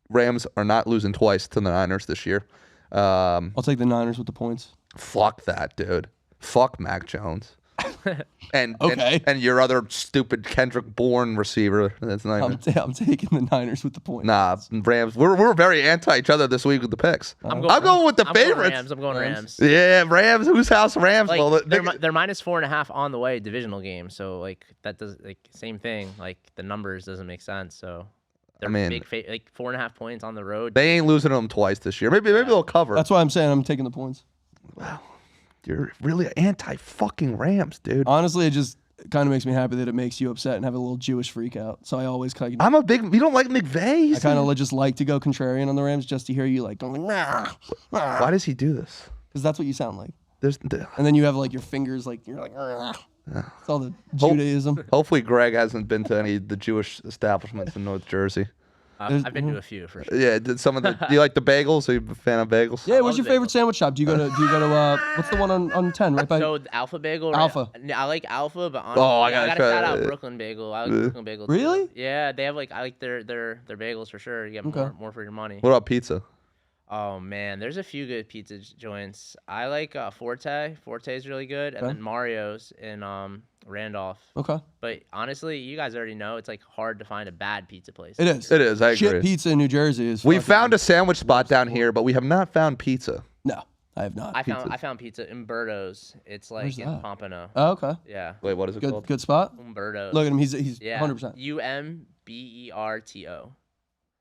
A: Rams are not losing twice to the Niners this year.
B: I'll take the Niners with the points.
A: Fuck that, dude. Fuck Mac Jones. And
B: Okay.
A: and your other stupid Kendrick Bourne receiver. That's not even.
B: I'm taking the Niners with the points.
A: Nah, Rams. We're very anti each other this week with the picks. I'm going with the
D: I'm going
A: favorites.
D: Rams. I'm going Rams.
A: Yeah, Rams. Whose house Rams?
D: Like
A: Well,
D: they're minus 4.5 on the way divisional game. So like that does like same thing. Like the numbers doesn't make sense. So they're big like 4.5 points on the road.
A: they ain't losing to them twice this year. Maybe they'll cover.
B: That's why I'm saying I'm taking the points.
A: Wow, you're really anti fucking Rams, dude.
B: Honestly, it just kind of makes me happy that it makes you upset and have a little Jewish freak out. So I always kind of.
A: I'm a big. You don't like McVay?
B: I kind of just like to go contrarian on the Rams just to hear you like going.
A: Why does he do this?
B: Because that's what you sound like.
A: There's.
B: And then you have like your fingers like you're like. It's all the Judaism.
A: Hopefully, Greg hasn't been to any of the Jewish establishments in North Jersey.
D: I've been to a few for sure.
A: Yeah, did some of the. Do you like the bagels? Are you a fan of bagels?
B: Yeah, what's
D: love
B: your favorite
D: bagels.
B: sandwich shop? Do you go to what's the one on 10 right by?
D: So the Alpha Bagel. Right?
B: Alpha.
D: I like Alpha, but honestly,
A: Oh, I
D: I
A: gotta
D: gotta
A: try
D: shout out
A: it.
D: Brooklyn Bagel. I like Brooklyn Bagel. Too.
B: Really?
D: Yeah, they have like I like their bagels for sure. You get more for your money.
A: What about pizza?
D: Oh man, there's a few good pizza joints. I like Forte. Forte is really good, and
B: Okay.
D: then Mario's in Randolph.
B: Okay.
D: But honestly, you guys already know it's like hard to find a bad pizza place.
B: It is.
A: It is. I
B: Shit
A: agree.
B: pizza in New Jersey is.
A: We
B: fucking-
A: found a sandwich spot down here, but we have not found pizza.
B: No, I have not.
D: I found pizza Umberto's. It's like
B: Where's
D: in
B: that?
D: Pompano.
B: Oh, okay.
D: Yeah,
A: Wait, what is it
B: Good
A: called?
B: good spot.
D: Umberto's.
B: Look at him. He's
D: Yeah,
B: 100%.
D: UMBERTO.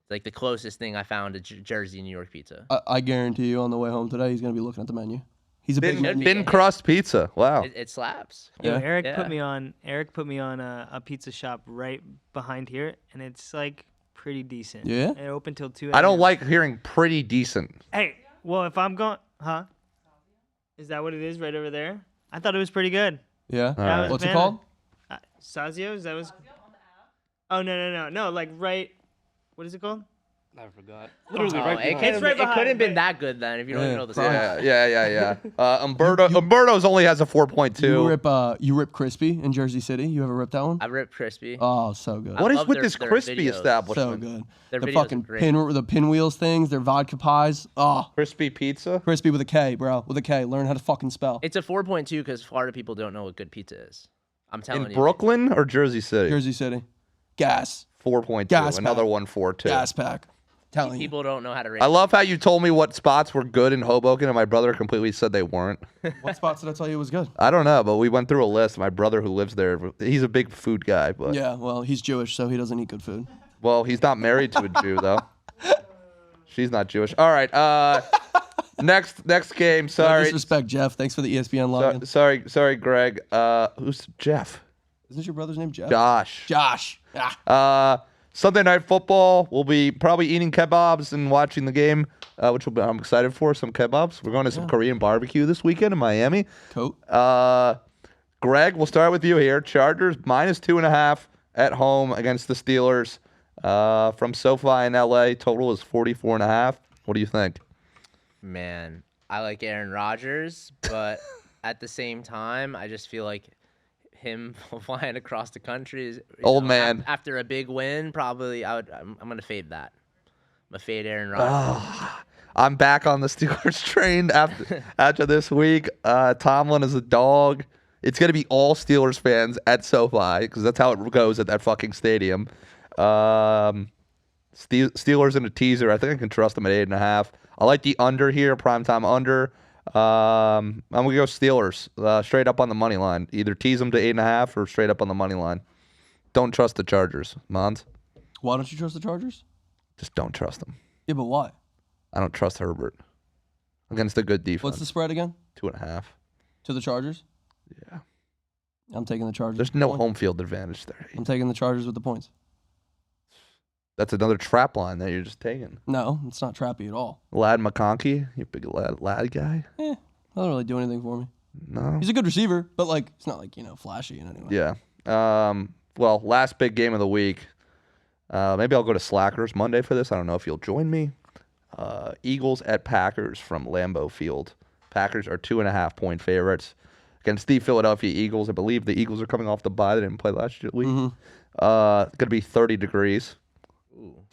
D: It's like the closest thing I found to Jersey New York pizza.
B: I guarantee you on the way home today he's gonna be looking at the menu. He's a big
A: Thin,
B: menu.
A: thin crust pizza. Wow.
D: It slaps.
C: Yo,
B: Yeah.
C: Eric
D: Yeah.
C: put me on. Eric put me on a pizza shop right behind here, and it's like pretty decent.
B: Yeah?
C: It open till 2.
A: I don't
C: a.m.
A: like hearing pretty decent.
C: Hey, well, if I'm going, huh? Is that what it is right over there? I thought it was pretty good.
B: Yeah.
A: All right.
B: What's it
C: Man,
B: called?
C: Sazio? Is that was? Oh no! Like right. What is it called?
E: I forgot.
D: Literally
C: right behind. It's right
D: it couldn't
C: behind,
D: have been
C: but-
D: that good then if you don't
B: Yeah,
D: even know the
B: probably.
D: spot.
A: Yeah. Umberto's only has a 4.2.
B: You rip crispy in Jersey City. You ever ripped that one?
D: I ripped crispy.
B: Oh, so good.
A: What is
D: love
A: with
D: their-
A: this
D: their
A: crispy
D: videos.
A: establishment?
B: So good.
D: Their
B: The
D: videos
B: fucking
D: are great.
B: the pinwheels things, their vodka pies. Oh,
A: Crispy pizza?
B: crispy with a K, bro. With a K. Learn how to fucking spell.
D: It's a 4.2 because Florida people don't know what good pizza is. I'm telling
A: In
D: you.
A: Brooklyn or Jersey City?
B: Jersey City. Gas.
A: 4.2.
B: Gas
A: Another
B: pack.
A: one 4.2.
B: Gas pack. Telling you.
D: People don't know how to rate.
A: I love how you told me what spots were good in Hoboken, and my brother completely said they weren't.
B: What spots did I tell you was good?
A: I don't know, but we went through a list. My brother who lives there, he's a big food guy, but
B: Yeah, well, he's Jewish, so he doesn't eat good food.
A: well, he's not married to a Jew though. She's not Jewish. All right. Next game.
B: No
A: Sorry.
B: disrespect, Jeff. Thanks for the E ESPN login.
A: Sorry, Greg. Who's Jeff?
B: Isn't your brother's name Jeff?
A: Josh.
B: Josh. Ah.
A: Sunday night football. We'll be probably eating kebabs and watching the game, which I'm excited for. Some kebabs. We're going to some Korean barbecue this weekend in Miami.
B: Coat.
A: Greg, we'll start with you here. Chargers -2.5 at home against the Steelers. From SoFi in LA. Total is 44.5. What do you think?
D: Man, I like Aaron Rodgers, but at the same time, I just feel like him flying across the country is
A: Old man.
D: after a big win. Probably, I'm gonna fade that. I'm gonna fade Aaron Rodgers.
A: I'm back on the Steelers train after this week. Tomlin is a dog. It's going to be all Steelers fans at SoFi because that's how it goes at that fucking stadium. Steelers in a teaser. I think I can trust them at 8.5. I like the under here, primetime under. I'm going to go Steelers straight up on the money line. Either tease them to 8.5 or straight up on the money line. Don't trust the Chargers, Mons.
B: Why don't you trust the Chargers?
A: Just don't trust them.
B: Yeah, but why?
A: I don't trust Herbert against a good defense.
B: What's the spread again?
A: 2.5.
B: To the Chargers?
A: Yeah.
B: I'm taking the Chargers.
A: There's
B: with the
A: no
B: points.
A: home field advantage there.
B: I'm taking the Chargers with the points.
A: That's another trap line that you're just taking.
B: No, it's not trappy at all.
A: Lad McConkey, you big lad guy.
B: Doesn't really do anything for me.
A: No.
B: He's a good receiver, but like it's not like flashy in any way.
A: Yeah. Well, last big game of the week. Maybe I'll go to Slackers Monday for this. I don't know if you'll join me. Eagles at Packers from Lambeau Field. Packers are 2.5-point favorites against the Philadelphia Eagles. I believe the Eagles are coming off the bye. They didn't play last week. It's gonna be 30 degrees.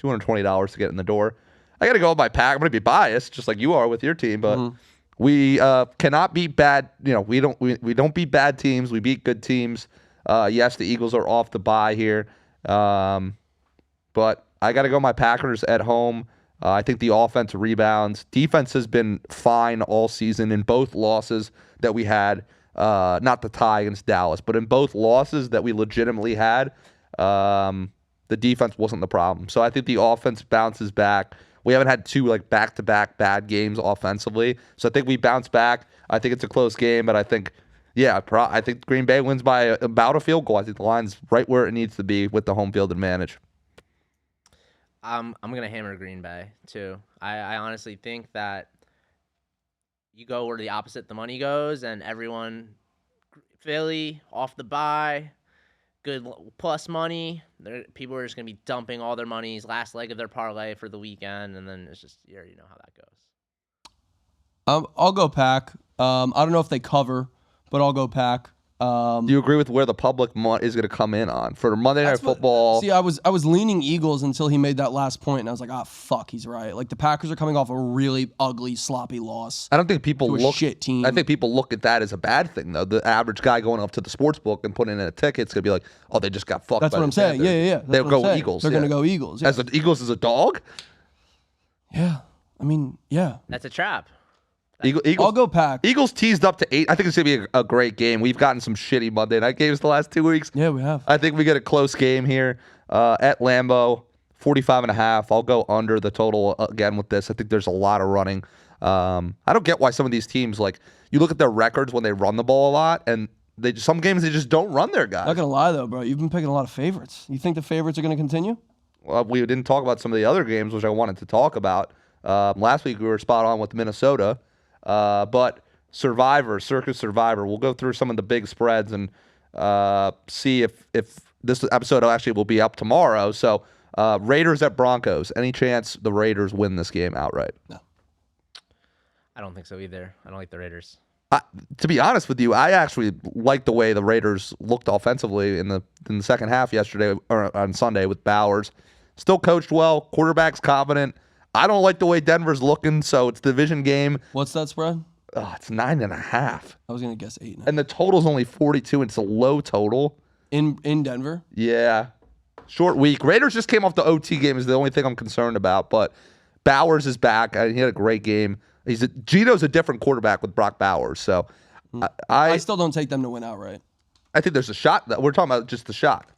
A: $220 to get in the door. I got to go with my pack. I'm going to be biased, just like you are with your team, but We cannot beat bad. We don't beat bad teams. We beat good teams. Yes, the Eagles are off the bye here, but I got to go my Packers at home. I think the offense rebounds. Defense has been fine all season in both losses that we had. Not the tie against Dallas, but in both losses that we legitimately had, the defense wasn't the problem. So I think the offense bounces back. We haven't had two back-to-back bad games offensively, so I think we bounce back. I think it's a close game, but I think, I think Green Bay wins by about a field goal. I think the line's right where it needs to be with the home field advantage.
D: I'm gonna hammer Green Bay too. I honestly think that you go where the opposite the money goes, and Philly off the bye. Good plus money. People are just going to be dumping all their monies, last leg of their parlay for the weekend, and then it's just, you already know how that goes.
B: I'll go Pack. I don't know if they cover, but I'll go Pack.
A: Do you agree with where the public is going to come in on for Monday Night Football?
B: See, I was leaning Eagles until he made that last point, and I was like, fuck, he's right. Like, the Packers are coming off a really ugly, sloppy loss.
A: I don't think people
B: to a shit team.
A: I think people look at that as a bad thing, though. The average guy going up to the sports book and putting in a ticket is going to be like, oh, they just got fucked.
B: That's
A: by
B: what I'm saying.
A: Panthers.
B: Yeah.
A: They'll go Eagles.
B: They're going to go Eagles. Yeah.
A: Eagles as a dog?
B: Yeah. I mean, yeah.
D: That's a trap.
A: Eagles,
B: I'll go Pack.
A: Eagles teased up to 8. I think it's going to be a great game. We've gotten some shitty Monday night games the last 2 weeks.
B: Yeah, we have.
A: I think we get a close game here at Lambeau, 45.5. I'll go under the total again with this. I think there's a lot of running. I don't get why some of these teams, you look at their records when they run the ball a lot, and some games they just don't run their guys.
B: Not going to lie, though, bro. You've been picking a lot of favorites. You think the favorites are going to continue?
A: Well, we didn't talk about some of the other games, which I wanted to talk about. Last week we were spot on with Minnesota. But Circus Survivor, we'll go through some of the big spreads and see if this episode actually will be up tomorrow. So Raiders at Broncos. Any chance the Raiders win this game outright?
B: No.
D: I don't think so either. I don't like the Raiders.
A: To be honest with you, I actually like the way the Raiders looked offensively in the second half yesterday or on Sunday with Bowers. Still coached well, quarterback's confident. I don't like the way Denver's looking, so it's a division game.
B: What's that spread?
A: Oh, it's 9.5.
B: I was going to guess 8.
A: And the total's only 42, and it's a low total.
B: In Denver?
A: Yeah. Short week. Raiders just came off the OT game is the only thing I'm concerned about, but Bowers is back. He had a great game. Gino's a different quarterback with Brock Bowers, so
B: I still don't take them to win outright.
A: I think there's a shot. We're talking about just the shot.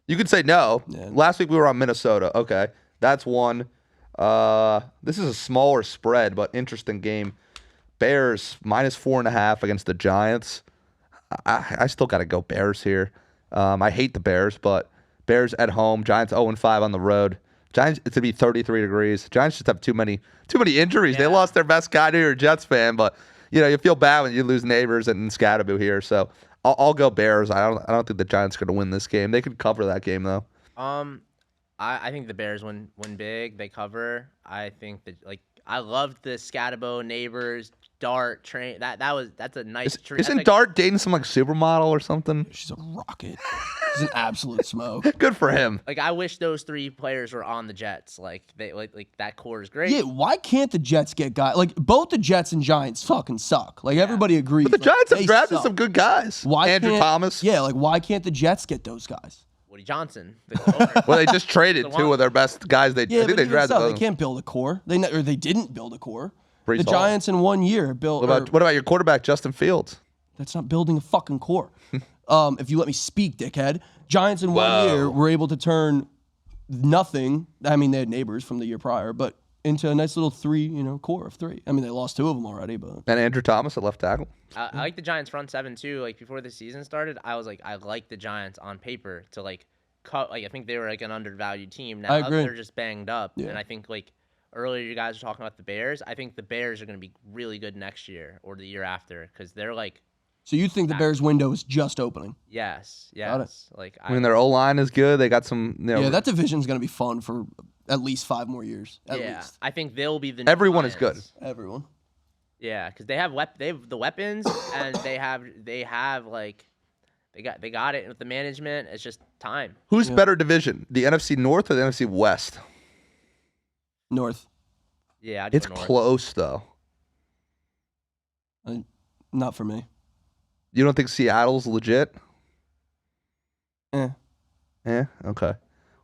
A: You could say no. Yeah. Last week we were on Minnesota. Okay, that's one. This is a smaller spread, but interesting game. Bears -4.5 against the Giants. I still got to go Bears here. I hate the Bears, but Bears at home. Giants 0-5 on the road. Giants, it's gonna be 33 degrees. Giants just have too many injuries. Yeah. They lost their best guy to your Jets fan, but you feel bad when you lose Neighbors and Scadaboo here. So I'll go Bears. I don't think the Giants are gonna win this game. They could cover that game though.
D: I think the Bears win big. They cover. I think that I loved the Scadabo, Neighbors, Dart train. That's a nice train.
A: Isn't Dart dating some supermodel or something?
B: She's a rocket. She's an absolute smoke.
A: Good for him.
D: I wish those 3 players were on the Jets. They that core is great.
B: Yeah, why can't the Jets get guys? Both the Jets and Giants fucking suck. Everybody agrees.
A: But the Giants have drafted some good guys. Andrew Thomas.
B: Yeah, why can't the Jets get those guys?
D: Woody Johnson.
A: Well, they just traded 2 of their best guys. I think they drafted.
B: They can't build a core. They didn't build a core.
A: Brees
B: the
A: Hall.
B: Giants in 1 year built.
A: What about your quarterback Justin Fields?
B: That's not building a fucking core. If you let me speak, dickhead. Giants in 1 year were able to turn nothing. I mean, they had Neighbors from the year prior, but into a nice little 3, core of 3. I mean, they lost 2 of them already, but.
A: And Andrew Thomas at left tackle.
D: I like the Giants front 7 too. Before the season started, I was I like the Giants on paper to cut. I think they were an undervalued team. Now
B: I agree.
D: They're just banged up, and I think earlier you guys were talking about the Bears. I think the Bears are going to be really good next year or the year after because they're
B: So you think the Bears window is just opening?
D: Yes.
B: Got it.
A: I mean, their O-line is good. They got some.
B: Yeah, that division's going to be fun for at least 5 more years. At least.
D: I think they'll be the.
A: Everyone
D: Lions.
A: is good.
B: Everyone.
D: Yeah, because they have the weapons and they have they got it with the management. It's just time.
A: Who's better division, the NFC North or the NFC West?
B: North.
D: Yeah, I'd go North.
A: It's close though. 'Cause the Giants have drafted some good guys.
B: Yeah, but even still, they can't build a core. They Not for me.
A: You don't think Seattle's legit?
B: Eh.
A: Okay.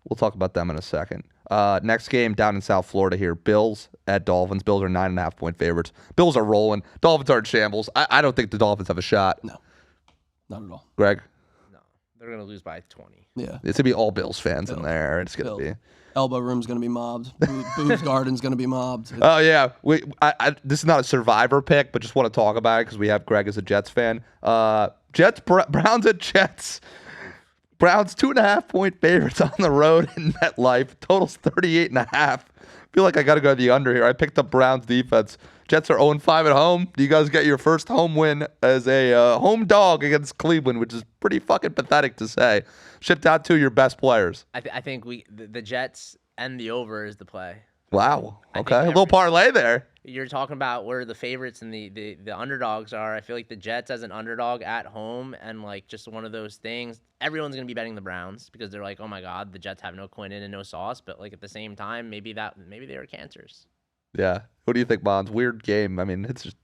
A: We'll talk about them in a second. Next game down in South Florida here. Bills at Dolphins. Bills are 9.5-point favorites. Bills are rolling. Dolphins are in shambles. I don't think the Dolphins have a shot.
B: No. Not at all.
A: Greg?
D: No, they're gonna lose by 20.
B: Yeah.
A: It's going to be all Bills fans in
B: Bills.
A: there. It's going to
B: Bills.
A: be.
B: Elbow room's going to be mobbed. Booze Garden's going to be mobbed.
A: Oh, yeah. This is not a survivor pick, but just want to talk about it because we have Greg as a Jets fan. Browns at Jets. Browns 2.5-point favorites on the road in MetLife. Total's 38.5. Feel like I got to go to the under here. I picked up Browns defense. Jets are 0-5 at home. Do you guys get your first home win as a home dog against Cleveland, which is pretty fucking pathetic to say. Shipped out two of your best players.
D: I think the Jets and the over is the play.
A: Wow.
D: I think
A: Okay. A little parlay there.
D: You're talking about where the favorites and the underdogs are. I feel like the Jets as an underdog at home and like just one of those things. Everyone's gonna be betting the Browns because they're like, oh my God, the Jets have no Quinnen and no Sauce. But like at the same time, maybe they are cancers.
A: Yeah. What do you think, Bonds? Weird game. I mean, it's just.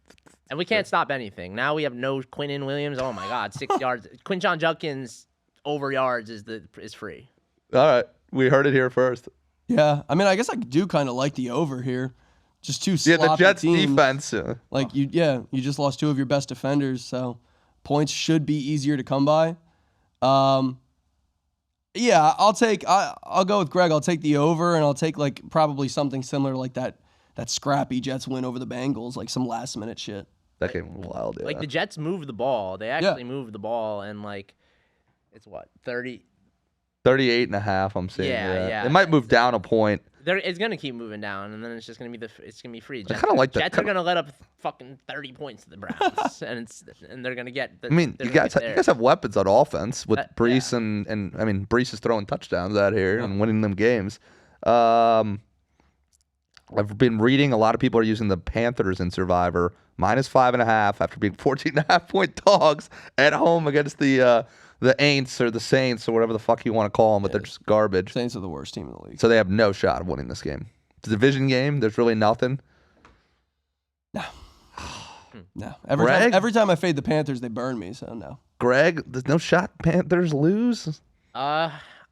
D: And we can't stop anything. Now we have no Quinnen Williams. Oh my God, 6 yards. Quinshon Judkins over yards is free.
A: All right. We heard it here first.
B: Yeah. I mean, I guess I do kind of like the over here. Just two
A: Yeah,
B: sloppy
A: the Jets
B: teams.
A: defense.
B: Like you just lost two of your best defenders, so points should be easier to come by. Yeah, I'll go with Greg. I'll take the over, and I'll take like probably something similar like that scrappy Jets win over the Bengals, like some last minute shit.
A: That game was wild. Yeah.
D: Like the Jets move the ball. They actually move the ball, and like it's what 30.
A: 38.5. I'm saying.
D: Yeah.
A: It might move down a point.
D: It's gonna keep moving down, and then it's just gonna be free. Jets,
A: kind of like that.
D: Jets are gonna let up fucking 30 points to the Browns, and they're gonna get.
A: I mean, you guys have weapons on offense with Brees
D: yeah.
A: and I mean, Brees is throwing touchdowns out here and winning them games. I've been reading a lot of people are using the Panthers in Survivor -5.5 after being 14.5-point dogs at home against the Aints or the Saints or whatever the fuck you want to call them, but they're just garbage.
B: Saints are the worst team in the league.
A: So they have no shot of winning this game. It's a division game. There's really nothing.
B: No. Every time I fade the Panthers, they burn me. So no.
A: Greg, there's no shot Panthers lose.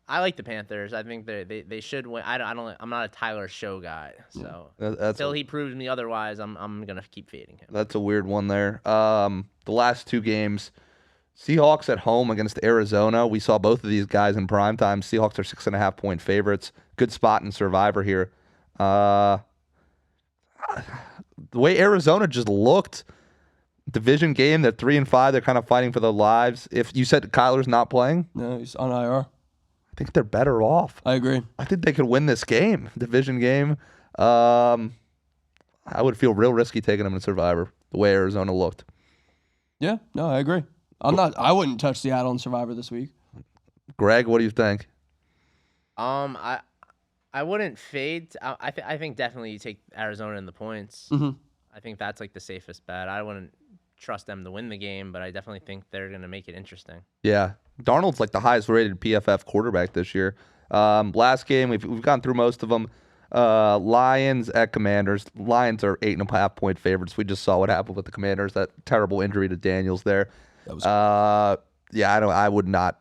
D: I like the Panthers. I think they should win. I'm not a Tyler Show guy, so until he proves me otherwise, I'm gonna keep fading him.
A: That's a weird one there. The last two games, Seahawks at home against Arizona. We saw both of these guys in primetime. Seahawks are 6.5-point favorites. Good spot in Survivor here. The way Arizona just looked, division game, they're 3-5. They're kind of fighting for their lives. If you said Kyler's not playing,
B: No, he's on IR.
A: I think they're better off.
B: I agree.
A: I think they could win this game, division game. I would feel real risky taking them in Survivor, the way Arizona looked.
B: Yeah, no, I agree. I wouldn't touch Seattle in Survivor this week.
A: Greg, what do you think?
D: I wouldn't fade. I think definitely you take Arizona in the points.
B: Mm-hmm.
D: I think that's like the safest bet. I wouldn't trust them to win the game, but I definitely think they're gonna make it interesting.
A: Yeah. Darnold's like the highest rated PFF quarterback this year. Last game, we've gone through most of them. Lions at Commanders. Lions are 8.5-point favorites. We just saw what happened with the Commanders. That terrible injury to Daniels there.
B: That was
A: I would not.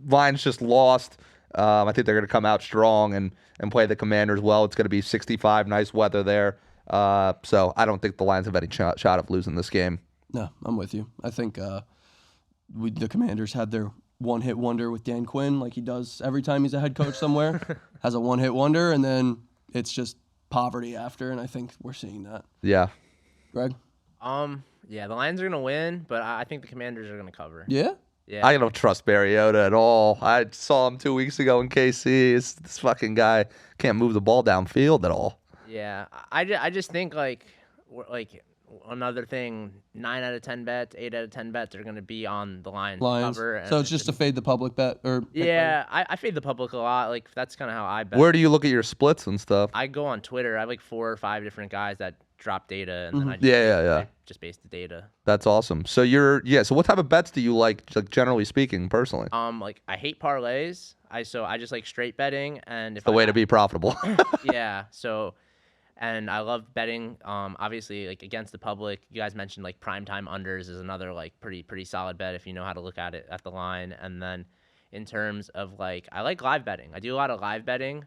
A: Lions just lost. I think they're going to come out strong and play the Commanders well. It's going to be 65, nice weather there. So I don't think the Lions have any shot of losing this game.
B: No, I'm with you. I think the Commanders had their one-hit wonder with Dan Quinn, like he does every time he's a head coach somewhere. Has a one-hit wonder, and then it's just poverty after, and I think we're seeing that.
A: Yeah.
B: Greg?
D: Yeah, the Lions are gonna win, but I think the Commanders are gonna cover.
B: Yeah?
D: Yeah.
A: I don't trust Mariota at all. I saw him 2 weeks ago in KC. This fucking guy can't move the ball downfield at all.
D: Yeah, I just think like another thing, 9 out of 10 bets, 8 out of 10 bets are going to be on the Lions cover.
B: So it's just to fade the public bet or
D: yeah, I fade the public a lot. Like that's kind of how I bet.
A: Where do you look at your splits and stuff?
D: I go on Twitter. I have like 4 or 5 different guys that drop data, and then I just base the data.
A: That's awesome. So so what type of bets do you like generally speaking, personally?
D: Like I hate parlays. I just like straight betting, and if
A: The way to be profitable.
D: yeah. So, And I love betting, obviously, like against the public. You guys mentioned like primetime unders is another like pretty solid bet if you know how to look at it at the line. And then in terms of like, I like live betting. I do a lot of live betting.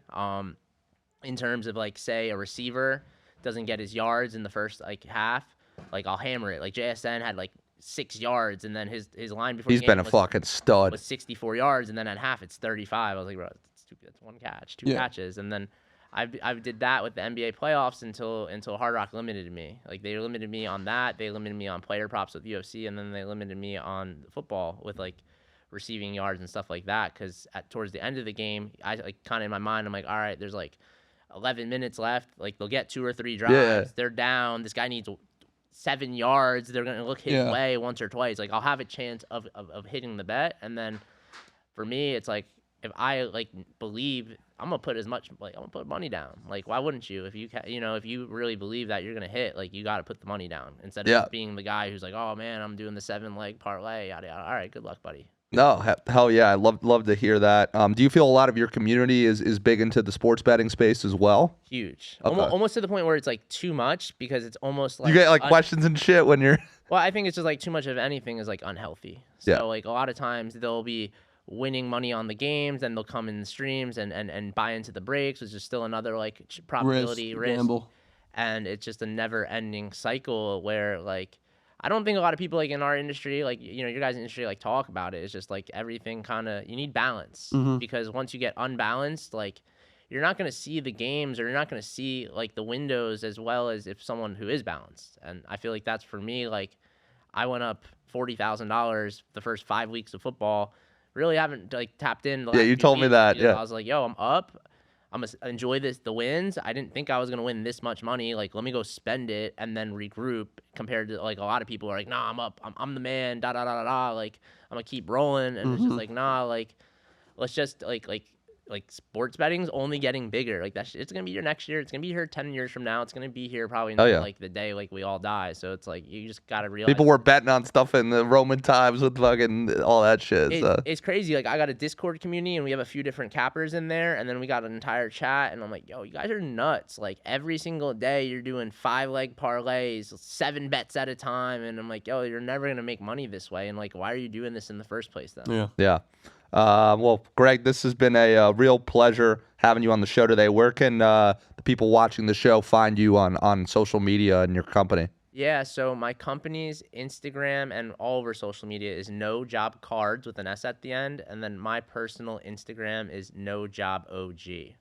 D: In terms of like, say a receiver doesn't get his yards in the first like half, like I'll hammer it. Like JSN had like 6 yards, and then his line before
A: He's
D: the
A: been
D: game
A: a fucking stud.
D: was 64 yards, and then at half it's 35. I was like, bro, that's one catch, two catches, and then I did that with the NBA playoffs until Hard Rock limited me. Like they limited me on that. They limited me on player props with UFC, and then they limited me on football with like receiving yards and stuff like that. Because towards the end of the game, I like kind of in my mind, I'm like, all right, there's like 11 minutes left. Like they'll get 2 or 3 drives.
A: Yeah.
D: They're down. This guy needs 7 yards. They're gonna look his way once or twice. Like I'll have a chance of hitting the bet, and then for me, it's like if I like believe, I'm gonna put money down. Like why wouldn't you? If if you really believe that you're gonna hit, like you got to put the money down instead of being the guy who's like, oh man, I'm doing the 7-leg parlay. Yada yada. All right, good luck, buddy.
A: No, hell yeah, I love to hear that. Do you feel a lot of your community is big into the sports betting space as well?
D: Huge,
A: Okay.
D: almost to the point where it's like too much because it's almost like
A: You get like questions and shit when you're.
D: Well, I think it's just like too much of anything is like unhealthy. So like a lot of times they'll be winning money on the games, then they'll come in the streams and buy into the breaks, which is still another like probability risk.
B: Gamble.
D: And it's just a never-ending cycle where like I don't think a lot of people like in our industry, like your guys' industry, like talk about it. It's just like everything kind of you need balance because once you get unbalanced, like you're not going to see the games or you're not going to see like the windows as well as if someone who is balanced. And I feel like that's for me. Like I went up $40,000 the first 5 weeks of football. Really haven't like tapped in.
A: Yeah, you told me that. Yeah,
D: I was like, yo, I'm up. I'm gonna enjoy the wins. I didn't think I was gonna win this much money. Like, let me go spend it and then regroup. Compared to like a lot of people are like, nah, I'm up. I'm the man. Da da da da da. Like, I'm gonna keep rolling. And it's just like, nah. Like, let's just like sports betting's only getting bigger. Like it's gonna be here next year. It's gonna be here 10 years from now. It's gonna be here probably like the day like we all die. So it's like you just gotta realize
A: people were betting on stuff in the Roman times with fucking all that shit.
D: It's crazy. Like I got a Discord community and we have a few different cappers in there, and then we got an entire chat. And I'm like, yo, you guys are nuts. Like every single day you're doing 5-leg parlays, 7 bets at a time, and I'm like, yo, you're never gonna make money this way. And like, why are you doing this in the first place then?
A: Yeah. Well, Greg, this has been a real pleasure having you on the show today. Where can the people watching the show find you on social media and your company?
D: Yeah, so my company's Instagram and all over social media is No Job Cards with an S at the end, and then my personal Instagram is No Job OG.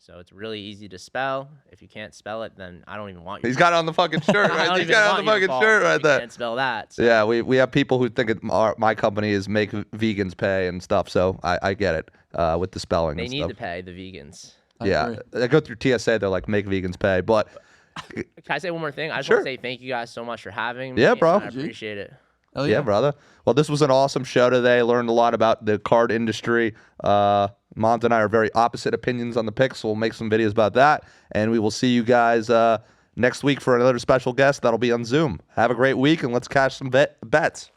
D: So it's really easy to spell. If you can't spell it, then I don't even want you.
A: He's got it on the fucking shirt, right? He's got it on the fucking shirt right there.
D: Can't spell that. So.
A: Yeah, we have people who think my company is make vegans pay and stuff. So I get it with the spelling.
D: They
A: and
D: need
A: stuff.
D: to pay the vegans.
A: Yeah, they go through TSA. They're like make vegans pay, but.
D: Can I say one more thing? I just want to say thank you guys so much for having me.
A: Yeah, bro.
D: I appreciate it.
B: Oh,
A: yeah, brother. Well, this was an awesome show today. Learned a lot about the card industry. Mons and I are very opposite opinions on the picks, so we'll make some videos about that. And we will see you guys next week for another special guest. That'll be on Zoom. Have a great week, and let's cash some bets.